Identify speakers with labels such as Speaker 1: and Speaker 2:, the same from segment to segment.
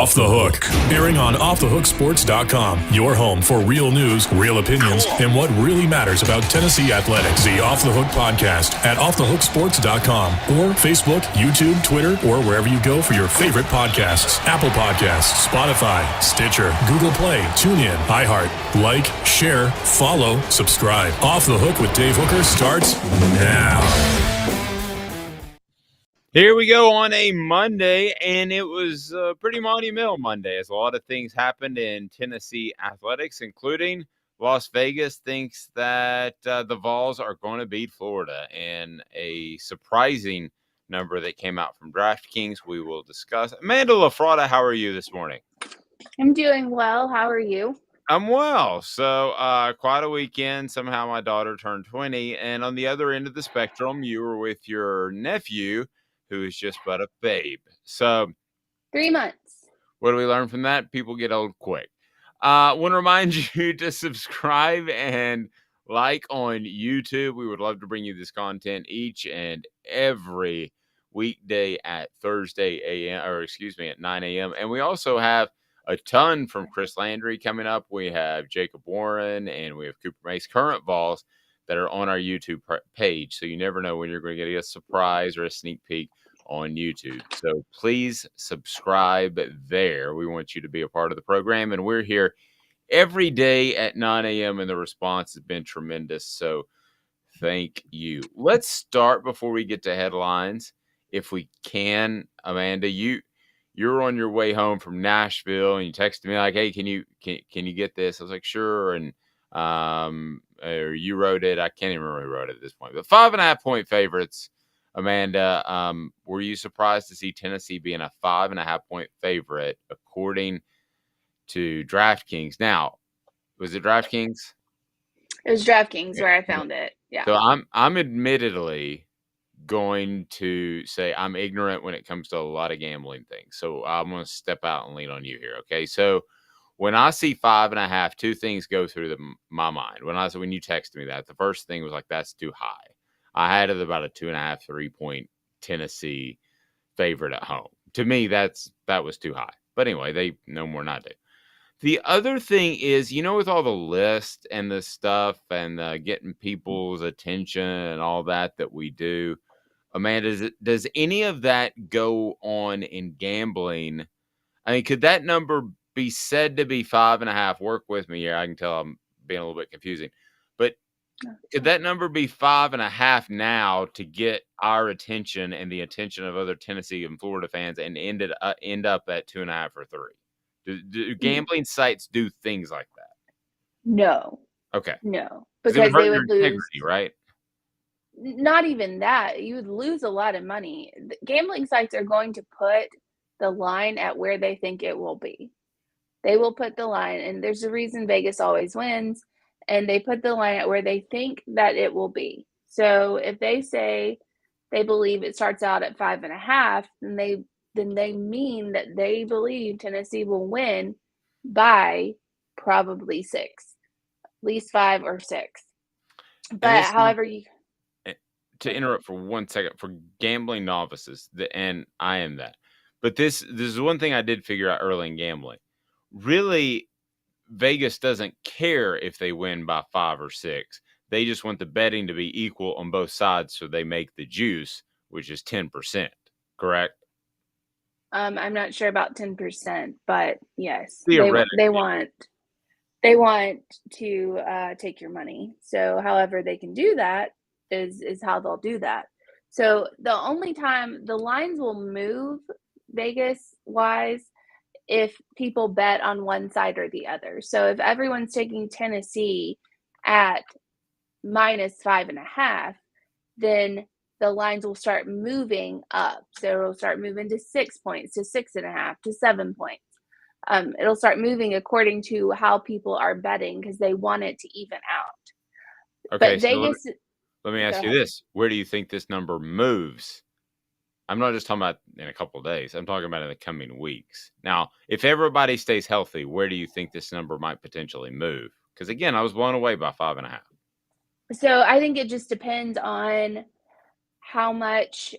Speaker 1: Off the Hook, airing on offthehooksports.com. Your home for real news, real opinions, and what really matters about Tennessee athletics. The Off the Hook podcast at offthehooksports.com or Facebook, YouTube, Twitter, or wherever you go for your favorite podcasts. Apple Podcasts, Spotify, Stitcher, Google Play, TuneIn, iHeart. Like, share, follow, subscribe. Off the Hook with Dave Hooker starts now.
Speaker 2: Here we go on a Monday, and it was a pretty monumental Monday as a lot of things happened in Tennessee athletics, including Las Vegas thinks that the Vols are going to beat Florida, and a surprising number that came out from DraftKings we will discuss. Amanda LaFratta, how are you this morning?
Speaker 3: I'm doing well. How are you?
Speaker 2: I'm well. So quite a weekend. Somehow my daughter turned 20, and on the other end of the spectrum, you were with your nephew, who is just but a babe. So
Speaker 3: 3 months.
Speaker 2: What do we learn from that? People get old quick. I want to remind you to subscribe and like on YouTube. We would love to bring you this content each and every weekday at at 9 a.m. And we also have a ton from Chris Landry coming up. We have Jacob Warren and we have Cooper Mace, current Vols, that are on our YouTube page. So you never know when you're going to get a surprise or a sneak peek on YouTube. So please subscribe there. We want you to be a part of the program. And we're here every day at 9 a.m. and the response has been tremendous. So thank you. Let's start before we get to headlines. If we can, Amanda, you're on your way home from Nashville and you texted me like, hey, can you get this? I was like, sure. And or you wrote it. I can't even remember who wrote it at this point. But 5.5-point favorites. Amanda, were you surprised to see Tennessee being a 5.5-point favorite according to DraftKings? Now, was it DraftKings?
Speaker 3: It was DraftKings where I found it. Yeah.
Speaker 2: So I'm admittedly going to say I'm ignorant when it comes to a lot of gambling things. So I'm going to step out and lean on you here. Okay. So when I see 5.5, two things go through my mind. When you texted me that, the first thing was like, that's too high. I had it about a 2.5, 3-point Tennessee favorite at home. To me, that was too high. But anyway, they know more than I do. The other thing is, with all the lists and the stuff and getting people's attention and all that we do, Amanda, does any of that go on in gambling? I mean, could that number be said to be 5.5? Work with me here. I can tell I'm being a little bit confusing. But could that number be 5.5 now to get our attention and the attention of other Tennessee and Florida fans and end up at 2.5 or 3? Do gambling sites do things like that?
Speaker 3: No.
Speaker 2: Okay.
Speaker 3: No. Because they would lose.
Speaker 2: Right?
Speaker 3: Not even that. You would lose a lot of money. The gambling sites are going to put the line at where they think it will be. They will put the line, and there's a reason Vegas always wins. And they put the line at where they think that it will be. So if they say they believe it starts out at 5.5, then they mean that they believe Tennessee will win by probably 6, at least 5 or 6. But however
Speaker 2: to interrupt for 1 second, for gambling novices, and I am that. But this is one thing I did figure out early in gambling. Really, Vegas doesn't care if they win by 5 or 6. They just want the betting to be equal on both sides, so they make the juice, which is 10%. Correct?
Speaker 3: I'm not sure about 10%, but yes,
Speaker 2: theoretically,
Speaker 3: they want to take your money. So, however they can do that is how they'll do that. So, the only time the lines will move Vegas wise, if people bet on one side or the other. So if everyone's taking Tennessee at -5.5, then the lines will start moving up. So it'll start moving to 6 points, to 6.5, to 7 points. It'll start moving according to how people are betting because they want it to even out.
Speaker 2: Okay,
Speaker 3: but Vegas.
Speaker 2: Let me ask you this. Where do you think this number moves? I'm not just talking about in a couple of days. I'm talking about in the coming weeks. Now, if everybody stays healthy, where do you think this number might potentially move? Because, again, I was blown away by 5.5.
Speaker 3: So I think it just depends on how much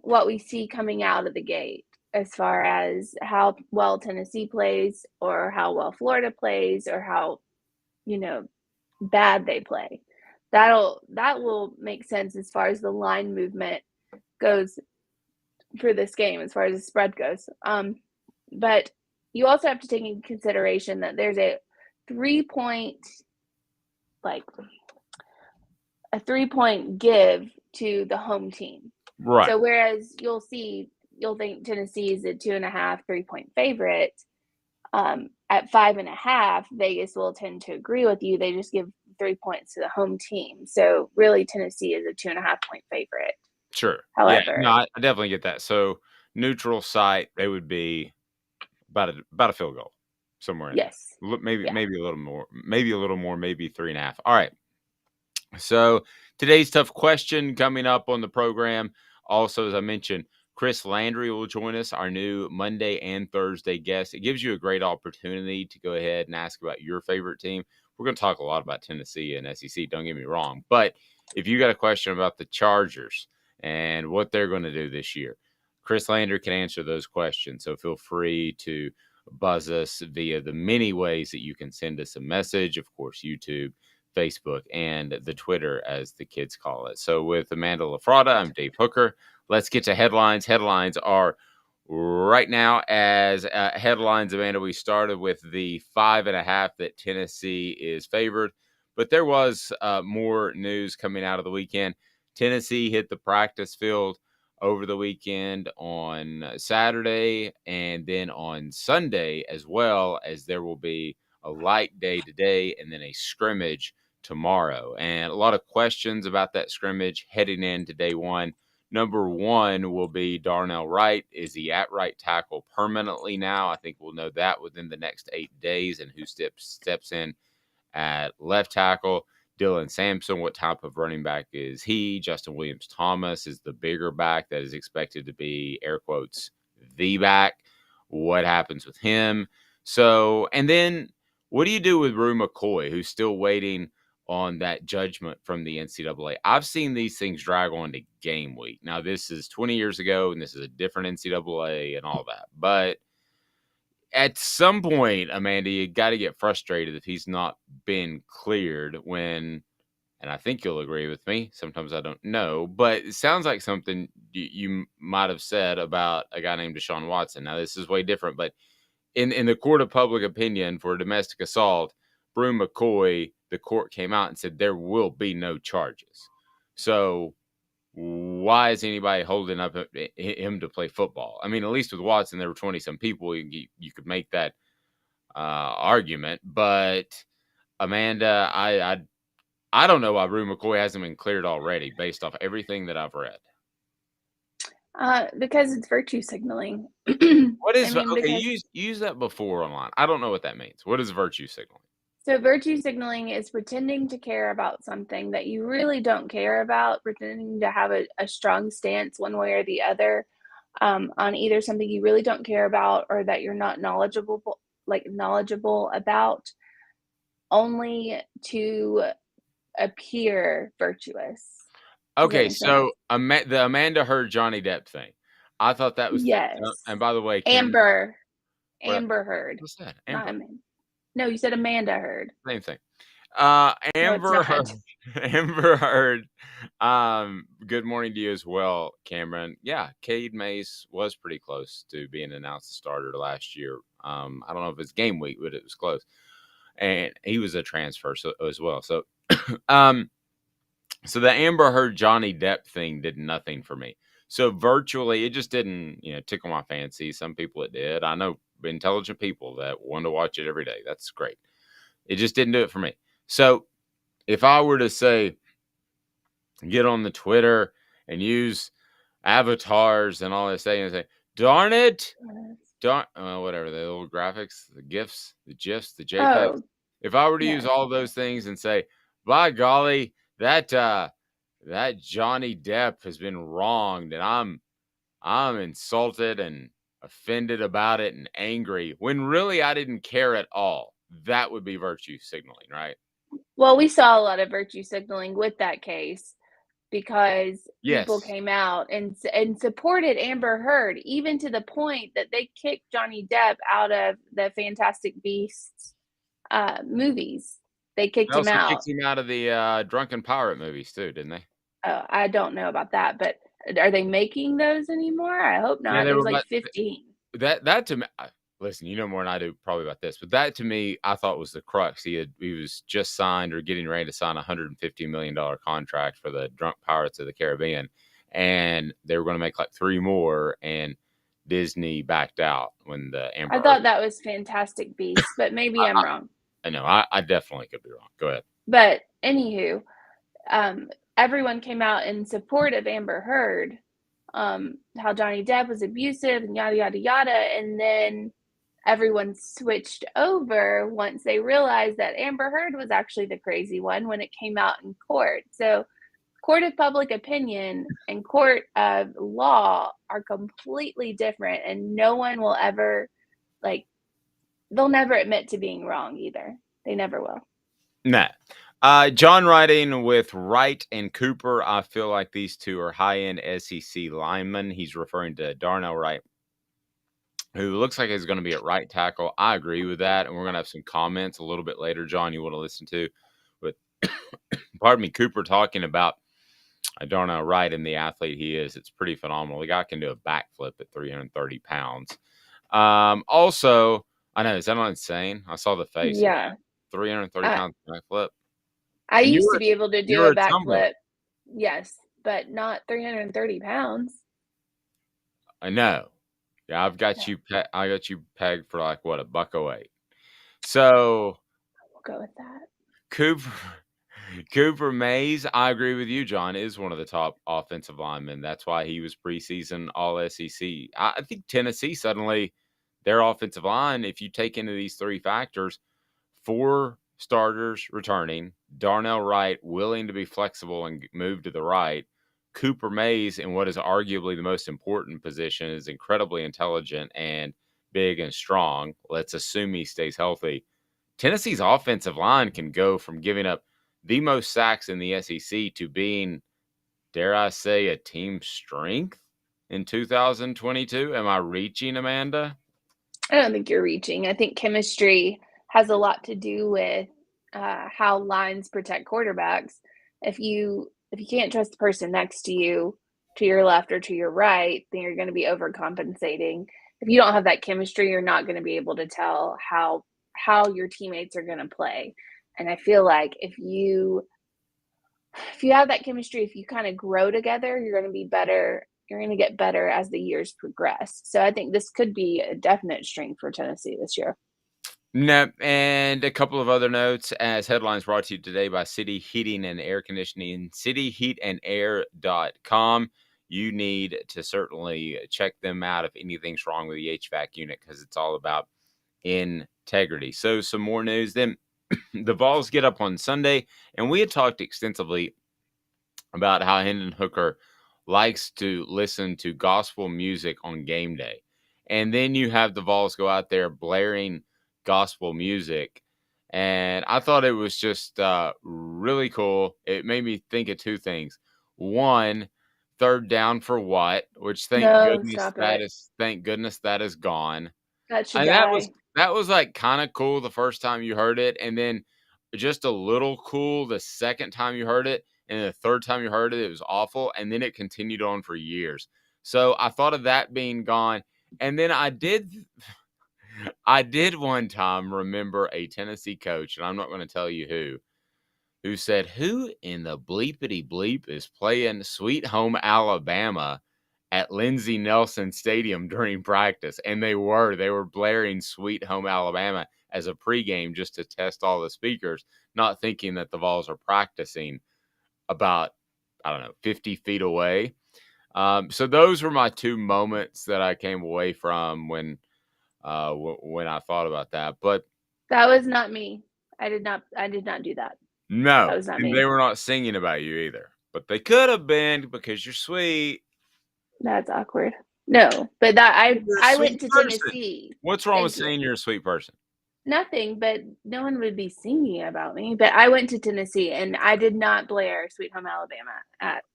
Speaker 3: what we see coming out of the gate. as far as how well Tennessee plays or how well Florida plays or how, bad they play. That will make sense as far as the line movement goes for this game, as far as the spread goes. But you also have to take into consideration that there's a 3-point give to the home team.
Speaker 2: Right.
Speaker 3: So whereas you'll think Tennessee is a 2.5, 3-point favorite, at 5.5, Vegas will tend to agree with you. They just give 3 points to the home team. So really Tennessee is a 2.5-point favorite.
Speaker 2: Sure.
Speaker 3: However,
Speaker 2: no, I definitely get that. So neutral site, they would be about a field goal somewhere in
Speaker 3: yes.
Speaker 2: there. Maybe a little more, maybe 3.5. All right. So today's tough question coming up on the program. Also, as I mentioned, Chris Landry will join us, our new Monday and Thursday guest. It gives you a great opportunity to go ahead and ask about your favorite team. We're going to talk a lot about Tennessee and SEC, don't get me wrong. But if you got a question about the Chargers and what they're going to do this year, Chris Landry can answer those questions. So feel free to buzz us via the many ways that you can send us a message. Of course, YouTube, Facebook, and the Twitter, as the kids call it. So with Amanda LaFratta, I'm Dave Hooker. Let's get to headlines. Headlines are right now as headlines, Amanda. We started with the 5.5 that Tennessee is favored, but there was more news coming out of the weekend. Tennessee hit the practice field over the weekend on Saturday and then on Sunday, as well as there will be a light day today and then a scrimmage tomorrow. And a lot of questions about that scrimmage heading into day one. Number one will be Darnell Wright. Is he at right tackle permanently now? I think we'll know that within the next 8 days, and who steps in at left tackle. Dylan Sampson, what type of running back is he? Justin Williams-Thomas is the bigger back that is expected to be, air quotes, the back. What happens with him? So, and then what do you do with Rue McCoy, who's still waiting on that judgment from the NCAA? I've seen these things drag on to game week. Now, this is 20 years ago, and this is a different NCAA and all that. But at some point, Amanda, you got to get frustrated if he's not been cleared when, and I think you'll agree with me, sometimes I don't know, but it sounds like something you might have said about a guy named Deshaun Watson. Now, this is way different, but in the court of public opinion for domestic assault, Brew McCoy, the court came out and said there will be no charges. So why is anybody holding up him to play football? I mean, at least with Watson, there were 20-some people. You could make that argument. But, Amanda, I don't know why Brew McCoy hasn't been cleared already based off everything that I've read.
Speaker 3: Because it's virtue signaling.
Speaker 2: What is you use that before online? I don't know what that means. What is virtue signaling?
Speaker 3: So virtue signaling is pretending to care about something that you really don't care about, pretending to have a strong stance one way or the other on either something you really don't care about or that you're not knowledgeable about, only to appear virtuous.
Speaker 2: Okay, so the Amanda Heard Johnny Depp thing. I thought that was
Speaker 3: yes.
Speaker 2: And by the way,
Speaker 3: Amber Heard.
Speaker 2: What's that?
Speaker 3: Amber. No, you said Amanda Heard.
Speaker 2: Same thing. Amber Heard. Good morning to you as well, Cameron. Yeah, Cade Mays was pretty close to being announced a starter last year. I don't know if it's game week, but it was close. And he was a transfer as well. So, so the Amber Heard Johnny Depp thing did nothing for me. So virtually, it just didn't, tickle my fancy. Some people it did. I know intelligent people that want to watch it every day. That's great. It just didn't do it for me. So if I were to say, get on the Twitter and use avatars and all this thing and say, darn it, whatever, the little graphics, the GIFs, the GIFs, the JPEGs. If I were to use all those things and say, by golly, that Johnny Depp has been wronged and I'm insulted and offended about it and angry, when really I didn't care at all, that would be virtue signaling, right?
Speaker 3: Well, we saw a lot of virtue signaling with that case, because people
Speaker 2: Yes.
Speaker 3: came out and supported Amber Heard, even to the point that they kicked Johnny Depp out of the Fantastic Beasts movies. They kicked
Speaker 2: They
Speaker 3: him
Speaker 2: also
Speaker 3: out.
Speaker 2: kicked him out of the Drunken Pirate movies too, didn't they?
Speaker 3: I don't know about that, but are they making those anymore? I hope
Speaker 2: Yeah,
Speaker 3: not.
Speaker 2: they
Speaker 3: There's
Speaker 2: were
Speaker 3: like
Speaker 2: about
Speaker 3: 15.
Speaker 2: that to me. Listen, you know more than I do probably about this, but that to me, I thought was the crux. He was just signed or getting ready to sign a $150 million contract for the Drunk Pirates of the Caribbean, and they were going to make like 3 more, and Disney backed out when the Amber
Speaker 3: I
Speaker 2: Heard.
Speaker 3: thought that was Fantastic Beasts, but maybe I'm wrong.
Speaker 2: I know I definitely could be wrong. Go ahead.
Speaker 3: But anywho, everyone came out in support of Amber Heard, how Johnny Depp was abusive and yada, yada, yada. And then everyone switched over once they realized that Amber Heard was actually the crazy one when it came out in court. So court of public opinion and court of law are completely different, and no one will ever, they'll never admit to being wrong either. They never will.
Speaker 2: Nah. John writing with Wright and Cooper. I feel like these two are high-end SEC linemen. He's referring to Darnell Wright, who looks like he's going to be at right tackle. I agree with that, and we're going to have some comments a little bit later, John, you want to listen to. But, pardon me, Cooper talking about Darnell Wright and the athlete he is. It's pretty phenomenal. The guy can do a backflip at 330 pounds. Also, I know, is that not insane? I saw the face.
Speaker 3: Yeah.
Speaker 2: 330 pounds backflip.
Speaker 3: I
Speaker 2: And
Speaker 3: used to be able to
Speaker 2: you
Speaker 3: do
Speaker 2: were
Speaker 3: a
Speaker 2: a tumbler.
Speaker 3: backflip. Yes, but not 330 pounds.
Speaker 2: I know. Yeah, I've got
Speaker 3: Yeah.
Speaker 2: I got you pegged for like what, $108. So
Speaker 3: We'll go with that.
Speaker 2: Cooper Mays, I agree with you, John, is one of the top offensive linemen. That's why he was preseason All SEC. I think Tennessee suddenly, their offensive line, if you take into these 3 factors, 4 starters returning, Darnell Wright willing to be flexible and move to the right, Cooper Mays in what is arguably the most important position is incredibly intelligent and big and strong. Let's assume he stays healthy. Tennessee's offensive line can go from giving up the most sacks in the SEC to being, dare I say, a team strength in 2022. Am I reaching, Amanda?
Speaker 3: I don't think you're reaching. I think chemistry has a lot to do with how lines protect quarterbacks. If you can't trust the person next to you, to your left or to your right, then you're going to be overcompensating. If you don't have that chemistry, you're not going to be able to tell how your teammates are going to play. And I feel like if you have that chemistry, if you kind of grow together, you're going to be better. You're going to get better as the years progress. So I think this could be a definite strength for Tennessee this year.
Speaker 2: No, and a couple of other notes as headlines brought to you today by City Heating and Air Conditioning, cityheatandair.com. You need to certainly check them out if anything's wrong with the HVAC unit because it's all about integrity. So some more news. Then the Vols get up on Sunday, and we had talked extensively about how Hendon Hooker likes to listen to gospel music on game day. And then you have the Vols go out there blaring gospel music. And I thought it was just really cool. It made me think of 2 things. One, third down for what? Which thank goodness that is gone.
Speaker 3: That should
Speaker 2: And
Speaker 3: die.
Speaker 2: that was like kind of cool the first time you heard it, and then just a little cool the second time you heard it, and the third time you heard it, it was awful, and then it continued on for years. So I thought of that being gone, and then I did one time remember a Tennessee coach, and I'm not going to tell you who said, "Who in the bleepity bleep is playing Sweet Home Alabama at Lindsey Nelson Stadium during practice?" And they were blaring Sweet Home Alabama as a pregame just to test all the speakers, not thinking that the Vols are practicing about, 50 feet away. So those were my 2 moments that I came away from when I thought about that. But
Speaker 3: that was not me. I did not do that.
Speaker 2: no,
Speaker 3: That was not
Speaker 2: and
Speaker 3: me.
Speaker 2: they were not singing about you either. But they could have been because you're sweet.
Speaker 3: That's awkward. No, but I went to Tennessee.
Speaker 2: What's wrong with saying you're a sweet person?
Speaker 3: Nothing, but no one would be singing about me. But I went to Tennessee, and I did not blare Sweet Home Alabama at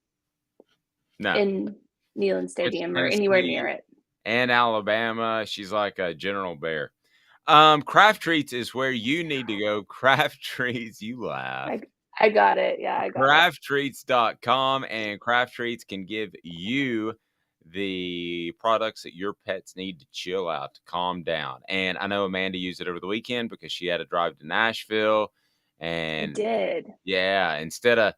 Speaker 2: No.
Speaker 3: in Neyland
Speaker 2: It's
Speaker 3: Stadium or anywhere
Speaker 2: Tennessee
Speaker 3: near it.
Speaker 2: and Alabama. She's like a General Bear. Craft Treats is where you need to go. Craft Treats, you laugh.
Speaker 3: I got it. Yeah, I got it.
Speaker 2: CraftTreats.com, and Craft Treats can give you the products that your pets need to chill out, to calm down. And I know Amanda used it over the weekend because she had to drive to Nashville.
Speaker 3: I
Speaker 2: And
Speaker 3: did.
Speaker 2: yeah, instead of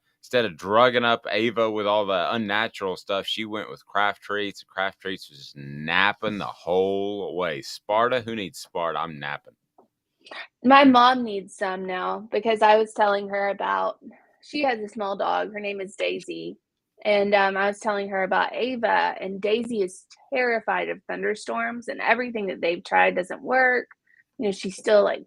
Speaker 2: drugging up Ava with all the unnatural stuff, she went with Craft Treats. Craft Treats was just napping the whole way. Sparta, who needs Sparta? I'm napping.
Speaker 3: My mom needs some now because I was telling her about, she has a small dog. Her name is Daisy. And I was telling her about Ava, and Daisy is terrified of thunderstorms, and everything that they've tried doesn't work. You know, she still like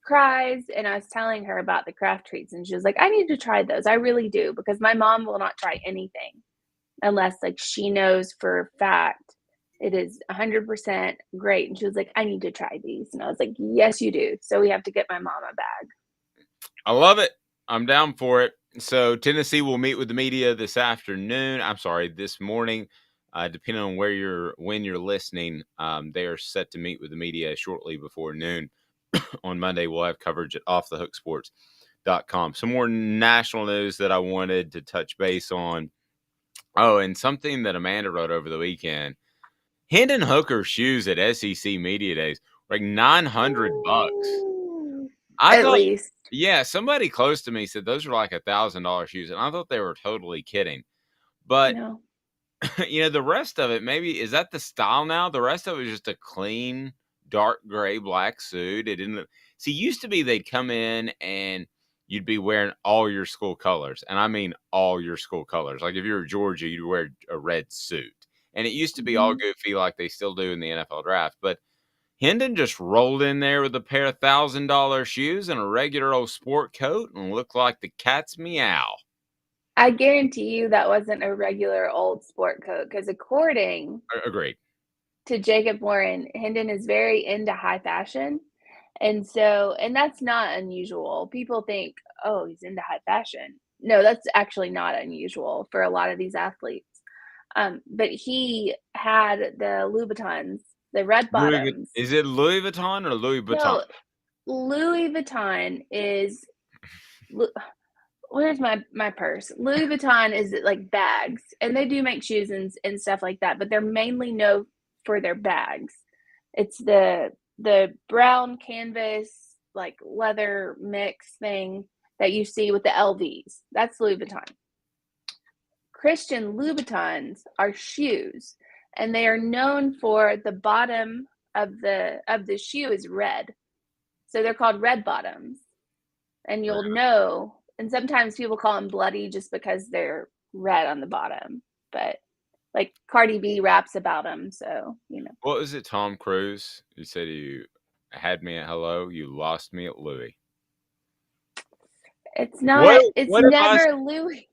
Speaker 3: cries. And I was telling her about the Craft Treats, and she was like, I need to try those. I really do, because my mom will not try anything unless like she knows for a fact it is 100% great. And she was like, I need to try these. And I was like, yes, you do. So we have to get my mom a bag.
Speaker 2: I love it. I'm down for it. So Tennessee will meet with the media this afternoon. I'm sorry, this morning, depending on when you're listening. They are set to meet with the media shortly before noon. On Monday, we'll have coverage at offthehooksports.com. Some more national news that I wanted to touch base on. Oh, and something that Amanda wrote over the weekend. Hendon Hooker shoes at SEC Media Days, like $900.
Speaker 3: At least.
Speaker 2: Yeah, somebody close to me said those were like $1,000 shoes, and I thought they were totally kidding. But
Speaker 3: No.
Speaker 2: the rest of it, maybe is that the style now? The rest of it is just a clean, dark gray, black suit. It didn't see. Used to be they'd come in and you'd be wearing all your school colors, and I mean all your school colors. Like if you were Georgia, you'd wear a red suit, and it used to be all goofy like they still do in the NFL draft, but Hendon just rolled in there with a pair of $1,000 shoes and a regular old sport coat and looked like the cat's meow.
Speaker 3: I guarantee you that wasn't a regular old sport coat, because according
Speaker 2: Agreed.
Speaker 3: to Jacob Warren, Hendon is very into high fashion. And that's not unusual. People think, oh, he's into high fashion. No, that's actually not unusual for a lot of these athletes. But he had the Louboutins, the red bottoms.
Speaker 2: Is it Louis Vuitton or Louis Vuitton?
Speaker 3: No, Louis Vuitton is. Where's my purse? Louis Vuitton is like bags, and they do make shoes and stuff like that, but they're mainly known for their bags. It's the brown canvas, like leather mix thing that you see with the LVs. That's Louis Vuitton. Christian Louboutins are shoes, and they are known for the bottom of the shoe is red. So they're called red bottoms. And you'll know, and sometimes people call them bloody just because they're red on the bottom. But like Cardi B raps about them, so
Speaker 2: What was it, Tom Cruise? You said you had me at hello, you lost me at Louis.
Speaker 3: It's not. It's never Louis.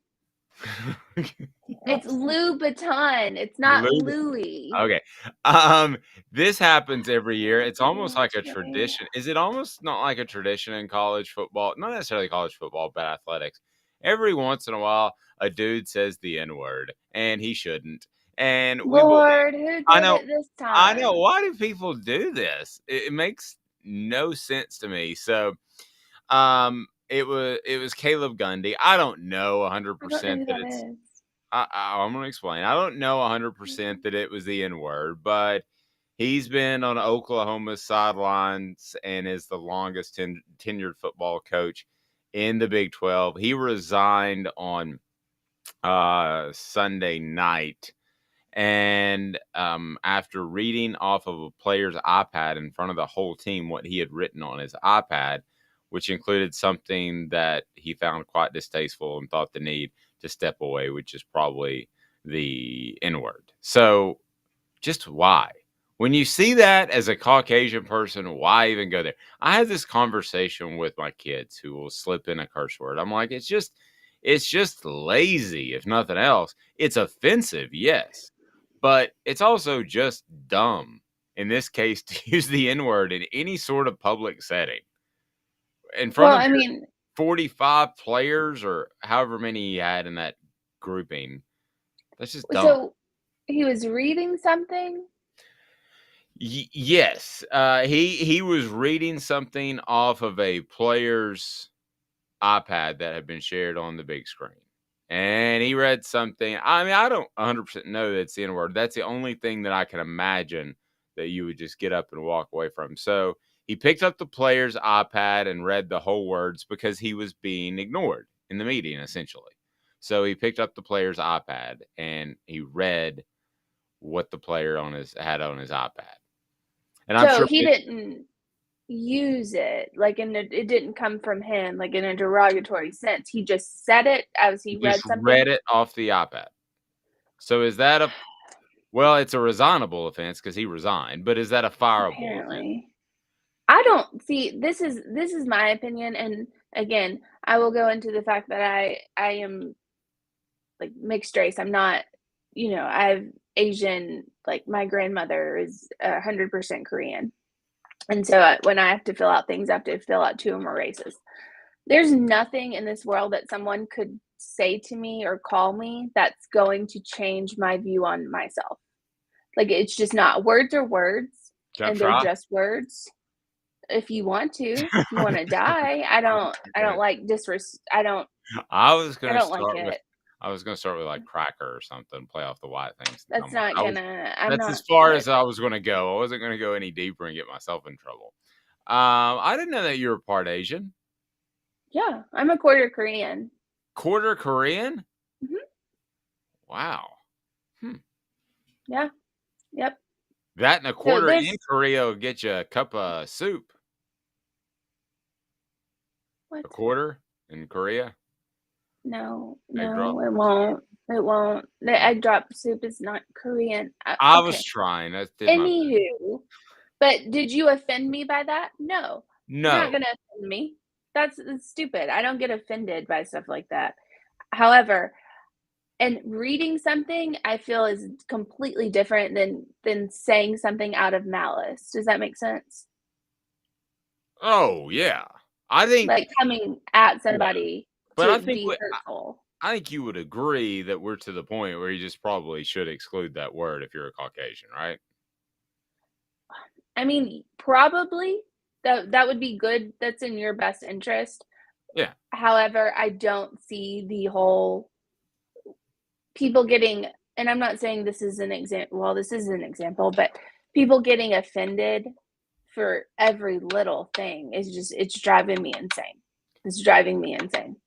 Speaker 3: It's Louboutin. It's not Louis.
Speaker 2: Okay. This happens every year. It's almost like a tradition. Is it almost not like a tradition in college football? Not necessarily college football, but athletics. Every once in a while, a dude says the N-word, and he shouldn't. And
Speaker 3: Lord, who did it this time?
Speaker 2: I know. Why do people do this? It makes no sense to me. So, it was Caleb Gundy. I don't know 100% that it's. I'm going to explain. I don't know 100% that it was the N-word, but he's been on Oklahoma's sidelines and is the longest tenured football coach in the Big 12. He resigned on Sunday night. And after reading off of a player's iPad in front of the whole team what he had written on his iPad, which included something that he found quite distasteful and thought the need to step away, which is probably the N-word. So just why? When you see that as a Caucasian person, why even go there? I have this conversation with my kids who will slip in a curse word. I'm like, it's just lazy, if nothing else. It's offensive, yes, but it's also just dumb, in this case, to use the N-word in any sort of public setting. In front of 45 players or however many he had in that grouping. That's just dumb.
Speaker 3: So he was reading something?
Speaker 2: Yes. He was reading something off of a player's iPad that had been shared on the big screen. And he read something. I mean, I don't 100% know that's the N word. That's the only thing that I can imagine that you would just get up and walk away from. So he picked up the player's iPad and read the whole words because he was being ignored in the meeting, essentially. So he picked up the player's iPad and he read what the player had on his iPad. And I'm
Speaker 3: So
Speaker 2: sure
Speaker 3: he didn't use it it didn't come from him like in a derogatory sense. He just said it as he read
Speaker 2: just
Speaker 3: something.
Speaker 2: read it off the iPad. So is that well, it's a resignable offense because he resigned, but is that a fireable offense?
Speaker 3: Apparently. I don't see this is my opinion, and again, I will go into the fact that I am like mixed race. I'm not, I've Asian, like my grandmother is 100% Korean. And so when I have to fill out things, I have to fill out 2 or more races. There's nothing in this world that someone could say to me or call me that's going to change my view on myself. Like, it's just not. Words are words, and they're just words. If you want to, if you want to die, I don't like I don't like it.
Speaker 2: I was gonna start with like cracker or something, play off the white things.
Speaker 3: That's not gonna.
Speaker 2: That's as far as I was gonna go. I wasn't gonna go any deeper and get myself in trouble. I didn't know that you were part Asian.
Speaker 3: Yeah, I'm a quarter Korean.
Speaker 2: Quarter Korean?
Speaker 3: Mhm.
Speaker 2: Wow.
Speaker 3: Yeah. Yep.
Speaker 2: That and a quarter in Korea will get you a cup of soup.
Speaker 3: What?
Speaker 2: A quarter in Korea?
Speaker 3: No, it won't. It won't. The egg drop soup is not Korean.
Speaker 2: I
Speaker 3: Okay.
Speaker 2: was trying.
Speaker 3: Anywho, but did you offend me by that? No.
Speaker 2: No.
Speaker 3: You're not gonna offend me. That's stupid. I don't get offended by stuff like that. However, and reading something, I feel is completely different than saying something out of malice. Does that make sense?
Speaker 2: Oh, yeah. I think
Speaker 3: like coming at somebody
Speaker 2: but
Speaker 3: to be hurtful.
Speaker 2: I think you would agree that we're to the point where you just probably should exclude that word if you're a Caucasian, right?
Speaker 3: I mean, probably that would be good. That's in your best interest.
Speaker 2: Yeah.
Speaker 3: However, I don't see the whole people getting, and I'm not saying this is an example. Well, this is an example, but people getting offended for every little thing it's driving me insane. It's driving me insane.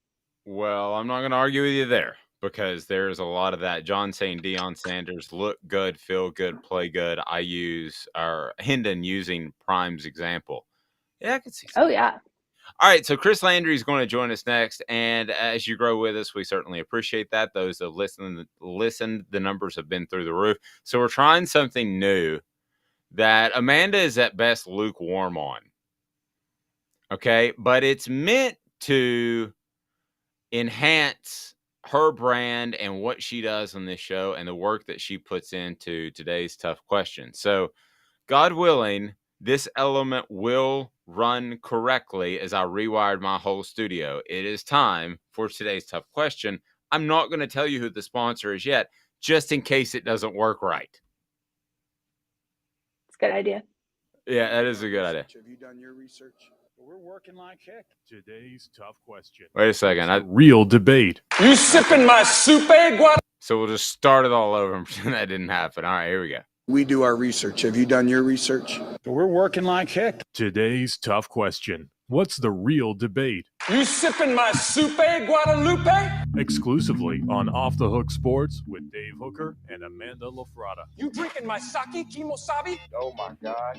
Speaker 2: Well, I'm not going to argue with you there because there's a lot of that. John saying Deion Sanders look good, feel good, play good. I use Hendon using Prime's example. Yeah, I can see something.
Speaker 3: Oh, yeah.
Speaker 2: All right, so Chris Landry is going to join us next, and as you grow with us, we certainly appreciate that. Those that listened, the numbers have been through the roof. So we're trying something new that Amanda is at best lukewarm on. Okay, but it's meant to enhance her brand and what she does on this show and the work that she puts into today's tough question. So, God willing, this element will run correctly as I rewired my whole studio. It is time for today's tough question. I'm not going to tell you who the sponsor is yet, just in case it doesn't work right.
Speaker 3: It's a good idea.
Speaker 2: Yeah, that is a good idea.
Speaker 4: Have you done your research? We're working like heck.
Speaker 1: Today's tough question.
Speaker 2: Wait a second.
Speaker 1: Real debate.
Speaker 4: You sipping my soup, eh?
Speaker 2: So we'll just start it all over and pretend that didn't happen. All right, here we go.
Speaker 4: We do our research. Have you done your research? We're working like heck.
Speaker 1: Today's tough question. What's the real debate?
Speaker 4: You sipping my soup, eh, Guadalupe?
Speaker 1: Exclusively on Off the Hook Sports with Dave Hooker and Amanda LaFratta.
Speaker 4: You drinking my sake, kimosabi? Oh, my God.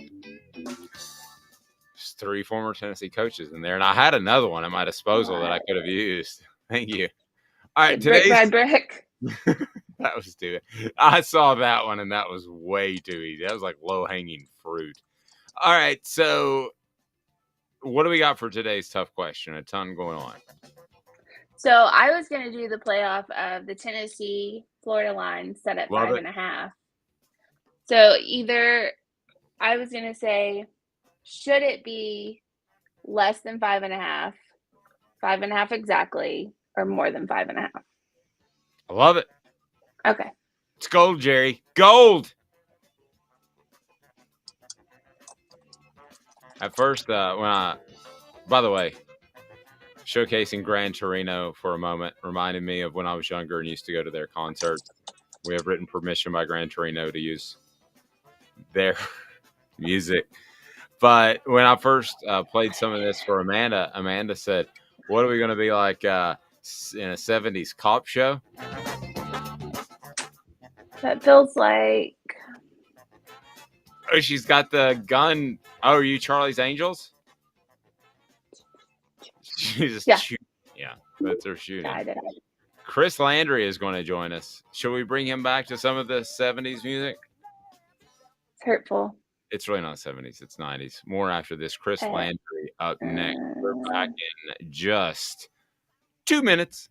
Speaker 2: There's 3 former Tennessee coaches in there, and I had another one at my disposal that I could have used. Thank you. All right,
Speaker 3: brick by brick.
Speaker 2: That was stupid. I saw that one, and that was way too easy. That was like low-hanging fruit. All right, so what do we got for today's tough question? A ton going on.
Speaker 3: So I was going to do the playoff of the Tennessee-Florida line set at 5.5. So either I was going to say, should it be less than 5.5, 5.5 exactly, or more than 5.5?
Speaker 2: I love it.
Speaker 3: Okay.
Speaker 2: It's gold, Jerry. Gold. At first, by the way, showcasing Gran Torino for a moment reminded me of when I was younger and used to go to their concerts. We have written permission by Gran Torino to use their music. But when I first played some of this for Amanda, Amanda said, "What are we going to be like in a 70s cop show?"
Speaker 3: That feels like.
Speaker 2: Oh, she's got the gun. Oh, are you Charlie's Angels? She's just shooting. Yeah, that's her shooting.
Speaker 3: Got it.
Speaker 2: Chris Landry is going to join us. Should we bring him back to some of the 70s music?
Speaker 3: It's hurtful.
Speaker 2: It's really not 70s. It's 90s. More after this. Chris Landry up next. We're back in just 2 minutes.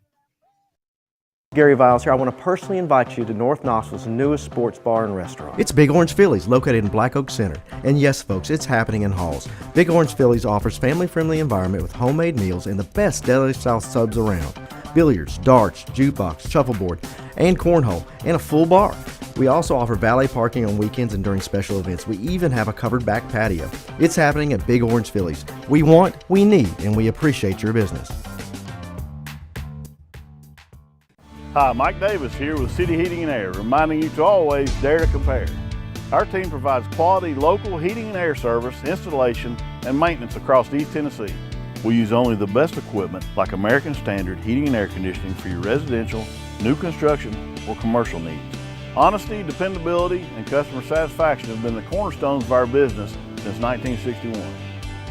Speaker 5: Gary Viles here. I want to personally invite you to North Knoxville's newest sports bar and restaurant. It's Big Orange Phillies, located in Black Oak Center. And yes, folks, it's happening in Halls. Big Orange Phillies offers family-friendly environment with homemade meals and the best deli-style subs around. Billiards, darts, jukebox, shuffleboard, and cornhole, and a full bar. We also offer valet parking on weekends and during special events. We even have a covered back patio. It's happening at Big Orange Phillies. We want, we need, and we appreciate your business.
Speaker 6: Hi, Mike Davis here with City Heating and Air, reminding you to always dare to compare. Our team provides quality local heating and air service, installation, and maintenance across East Tennessee. We use only the best equipment like American Standard Heating and Air Conditioning for your residential, new construction, or commercial needs. Honesty, dependability, and customer satisfaction have been the cornerstones of our business since 1961.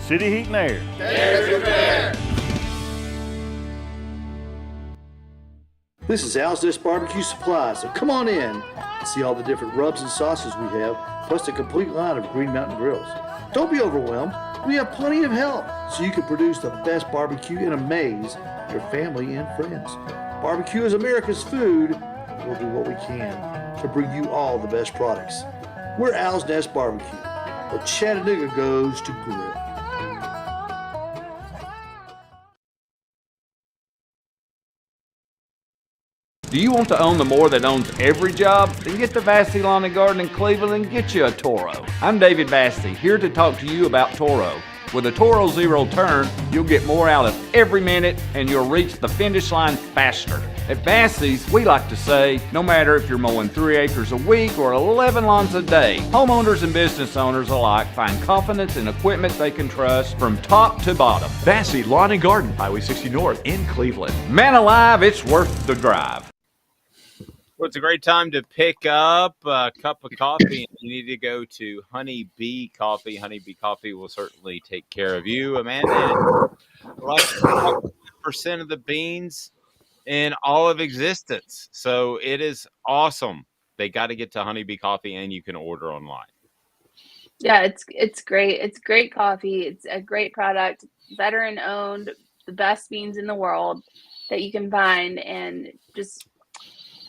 Speaker 6: City Heat and Air.
Speaker 7: Dare to compare.
Speaker 8: This is Al's Dish Barbecue Supply, so come on in and see all the different rubs and sauces we have, plus a complete line of Green Mountain grills. Don't be overwhelmed. We have plenty of help so you can produce the best barbecue and amaze your family and friends. Barbecue is America's food. We'll do what we can to bring you all the best products. We're Al's Nest Barbecue, but Chattanooga goes to grill.
Speaker 9: Do you want to own the more that owns every job? Then get to Vassy Lawn and Garden in Cleveland and get you a Toro. I'm David Vassy, here to talk to you about Toro. With a Toro Zero Turn, you'll get more out of every minute and you'll reach the finish line faster. At Vassy's, we like to say, no matter if you're mowing 3 acres a week or 11 lawns a day, homeowners and business owners alike find confidence in equipment they can trust from top to bottom.
Speaker 10: Vassy Lawn and Garden, Highway 60 North in Cleveland.
Speaker 9: Man alive, it's worth the drive.
Speaker 2: Well, it's a great time to pick up a cup of coffee. And you need to go to Honey Bee Coffee. Honey Bee Coffee will certainly take care of you, Amanda. Like 100% of the beans in all of existence. So it is awesome. They got to get to Honey Bee Coffee, and you can order online.
Speaker 3: Yeah, it's great. It's great coffee. It's a great product, veteran owned, the best beans in the world that you can find, and just.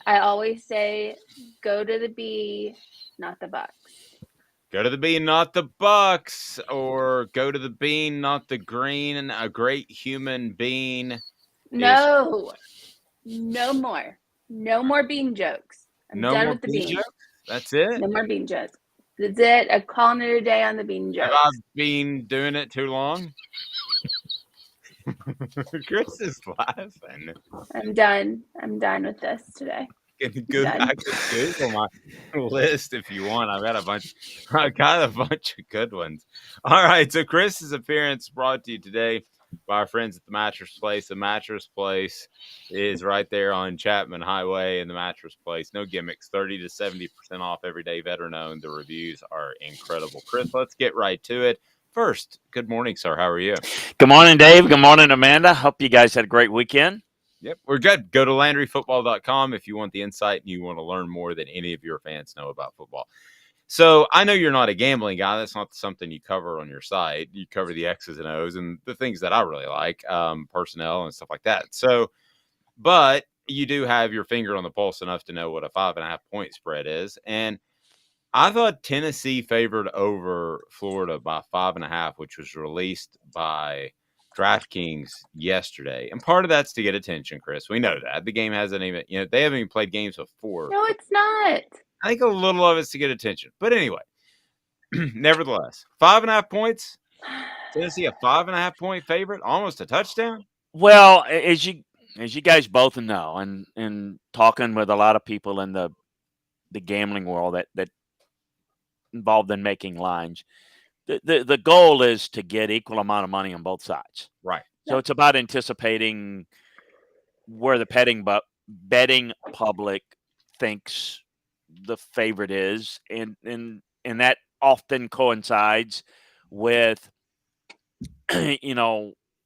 Speaker 3: I always say, go to the bee, not the bucks.
Speaker 2: Go to the bee, not the bucks, or go to the bean, not the green. A great human bean.
Speaker 3: No more bean jokes. I'm done with the bean
Speaker 2: jokes. That's it.
Speaker 3: No more bean jokes. That's it. I'm calling it a day on the bean jokes.
Speaker 2: Have I been doing it too long? Chris is laughing.
Speaker 3: I'm done. I'm done with this today.
Speaker 2: I can Google my list if you want. I've got a bunch of good ones. All right. So Chris's appearance brought to you today by our friends at the Mattress Place. The Mattress Place is right there on Chapman Highway, and the Mattress Place, no gimmicks, 30 to 70% off every day, veteran owned. The reviews are incredible. Chris, let's get right to it. First, good morning, sir. How are you?
Speaker 11: Good morning, Dave. Good morning, Amanda. Hope you guys had a great weekend.
Speaker 2: Yep, we're good. Go to LandryFootball.com if you want the insight and you want to learn more than any of your fans know about football. So I know you're not a gambling guy. That's not something you cover on your site. You cover the X's and O's and the things that I really like, personnel and stuff like that. So, but you do have your finger on the pulse enough to know what a 5.5 point spread is. And I thought Tennessee favored over Florida by 5.5, which was released by DraftKings yesterday, and part of that's to get attention, Chris. We know that the game hasn't even, they haven't even played games before.
Speaker 3: No, it's not.
Speaker 2: I think a little of it's to get attention, but anyway, nevertheless, 5.5 points. Tennessee a 5.5 point favorite, almost a touchdown.
Speaker 11: Well, as you guys both know, and talking with a lot of people in the gambling world that involved in making lines, the goal is to get equal amount of money on both sides.
Speaker 2: Right.
Speaker 11: So it's about anticipating where the betting public thinks the favorite is, and that often coincides with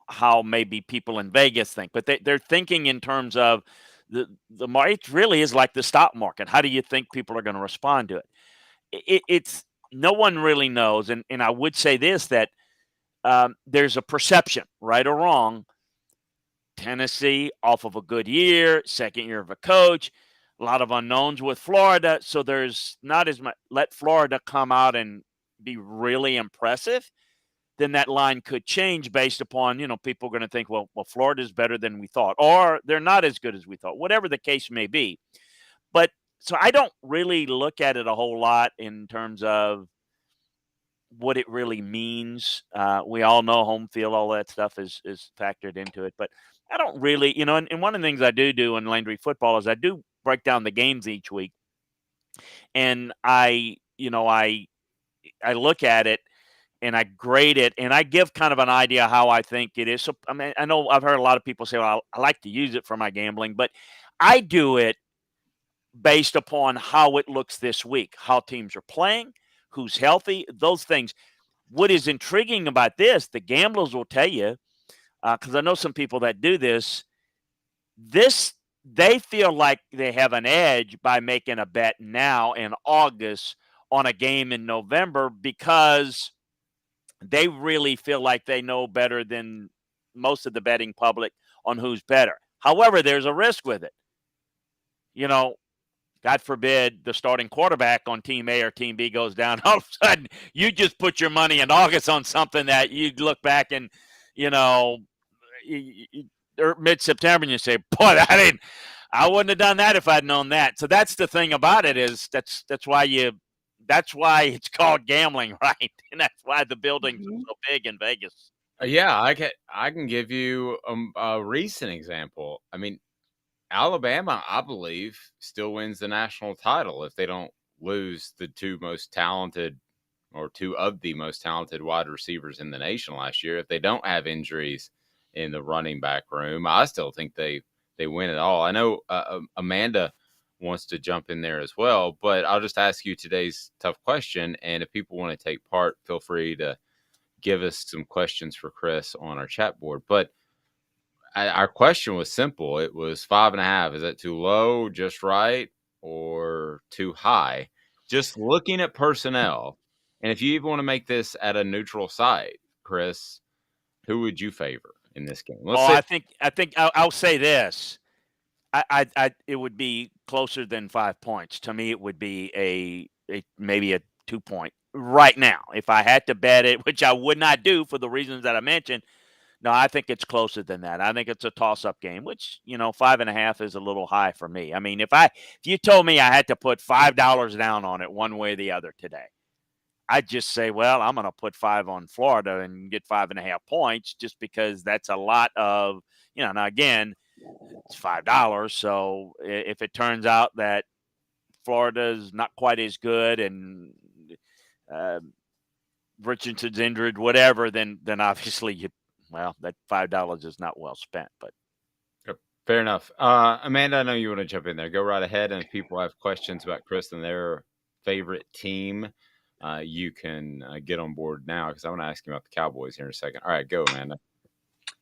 Speaker 11: how maybe people in Vegas think, but they're thinking in terms of the market really is like the stock market. How do you think people are going to respond to it? It's no one really knows, and I would say this, that there's a perception, right or wrong. Tennessee off of a good year, second year of a coach, a lot of unknowns with Florida, so there's not as much. Let Florida come out and be really impressive, then that line could change based upon, people are going to think, well, Florida's better than we thought, or they're not as good as we thought, whatever the case may be. But so I don't really look at it a whole lot in terms of what it really means. We all know home field, all that stuff is factored into it, but I don't really, and one of the things I do in Landry football is I do break down the games each week, and I look at it and I grade it, and I give kind of an idea how I think it is. So, I mean, I know I've heard a lot of people say, well, I like to use it for my gambling, but I do it based upon how it looks this week, how teams are playing, who's healthy, those things. What is intriguing about this, the gamblers will tell you, because I know some people that do this, they feel like they have an edge by making a bet now in August on a game in November, because they really feel like they know better than most of the betting public on who's better. However, there's a risk with it. God forbid the starting quarterback on Team A or Team B goes down. All of a sudden, you just put your money in August on something that you look back and, mid-September, and you say, boy, I wouldn't have done that if I'd known that. So that's the thing about it, is that's why it's called gambling, right? And that's why the buildings are so big in Vegas.
Speaker 2: Yeah, I can give you a recent example. I mean, Alabama, I believe, still wins the national title if they don't lose the two of the most talented wide receivers in the nation last year. If they don't have injuries in the running back room, I still think they win it all. I know Amanda wants to jump in there as well, but I'll just ask you today's tough question, and if people want to take part, feel free to give us some questions for Chris on our chat board. But our question was simple. It was 5.5. Is that too low, just right, or too high? Just looking at personnel, and if you even want to make this at a neutral site, Chris, who would you favor in this game?
Speaker 11: I think I'll say this. It would be closer than 5 points. To me, it would be maybe a 2 point right now. If I had to bet it, which I would not do for the reasons that I mentioned, no, I think it's closer than that. I think it's a toss-up game, which, 5.5 is a little high for me. I mean, if you told me I had to put $5 down on it one way or the other today, I'd just say, well, I'm going to put 5 on Florida and get 5.5 points, just because that's a lot of, now again, it's $5. So if it turns out that Florida's not quite as good and Richardson's injured, whatever, then obviously that $5 is not well spent. But
Speaker 2: fair enough. Amanda, I know you want to jump in there. Go right ahead. And if people have questions about Chris and their favorite team, you can get on board now, because I want to ask you about the Cowboys here in a second. All right, go, Amanda.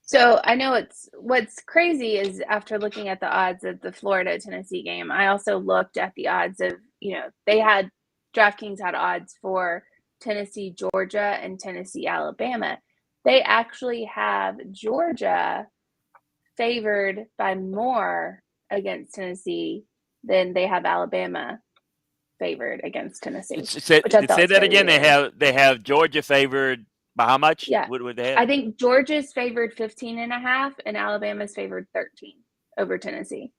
Speaker 3: So I know what's crazy is, after looking at the odds of the Florida-Tennessee game, I also looked at the odds of, DraftKings had odds for Tennessee-Georgia and Tennessee-Alabama. They actually have Georgia favored by more against Tennessee than they have Alabama favored against Tennessee.
Speaker 11: Say that again. They have Georgia favored By how much?
Speaker 3: Yeah.
Speaker 11: What would they have?
Speaker 3: I think Georgia's favored 15.5 and Alabama's favored 13 over Tennessee.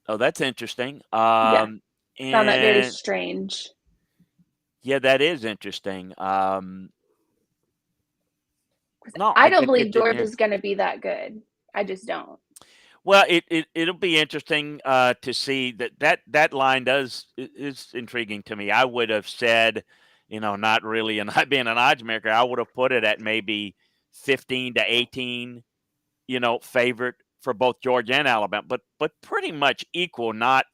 Speaker 11: Oh, that's interesting.
Speaker 3: Yeah. Found that very
Speaker 11: And
Speaker 3: strange.
Speaker 11: yeah, that is interesting. No,
Speaker 3: I don't
Speaker 11: it
Speaker 3: believe
Speaker 11: didn't hear.
Speaker 3: Georgia's going to be that good. I just don't.
Speaker 11: Well, it'll be interesting to see that line is intriguing to me. I would have said, not really, and not being an odds maker, I would have put it at maybe 15 to 18, favorite for both Georgia and Alabama, but pretty much equal. The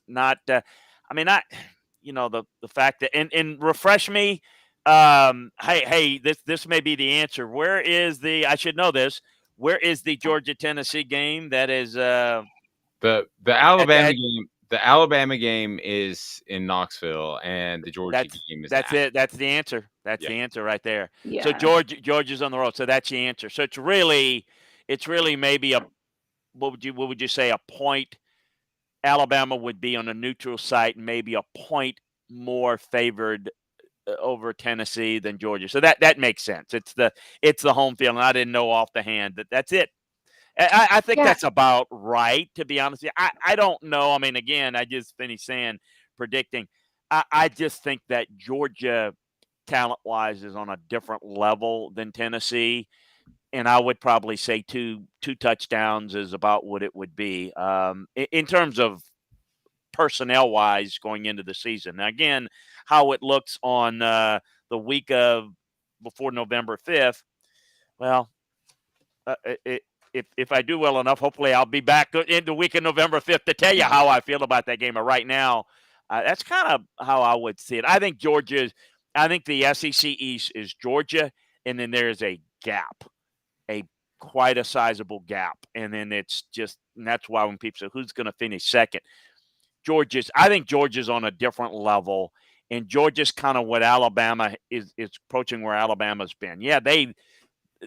Speaker 11: fact that and refresh me. Hey, this may be the answer. Where is I should know this. Where is the Georgia Tennessee game? That is
Speaker 2: the Alabama game. The Alabama game is in Knoxville, and the Georgia game is.
Speaker 11: That's it. That's the answer. That's the answer right there.
Speaker 3: Yeah.
Speaker 11: So Georgia's on the road. So that's the answer. So it's really maybe what would you say, a point? Alabama would be on a neutral site, maybe a point more favored over Tennessee than Georgia. So that makes sense. It's the home field, and I didn't know off the hand that's it. I think that's about right, to be honest with you. I don't know. I mean, again, I just finished predicting. I just think that Georgia, talent-wise, is on a different level than Tennessee, and I would probably say two touchdowns is about what it would be in terms of personnel-wise going into the season. Now, again, how it looks on the week of before November 5th, well, if I do well enough, hopefully I'll be back in the week of November 5th to tell you how I feel about that game. But right now, that's kind of how I would see it. I think the SEC East is Georgia, and then there's a gap, quite a sizable gap. And then and that's why when people say, who's going to finish second? I think Georgia's on a different level, and Georgia's kind of what Alabama is approaching where Alabama's been. Yeah,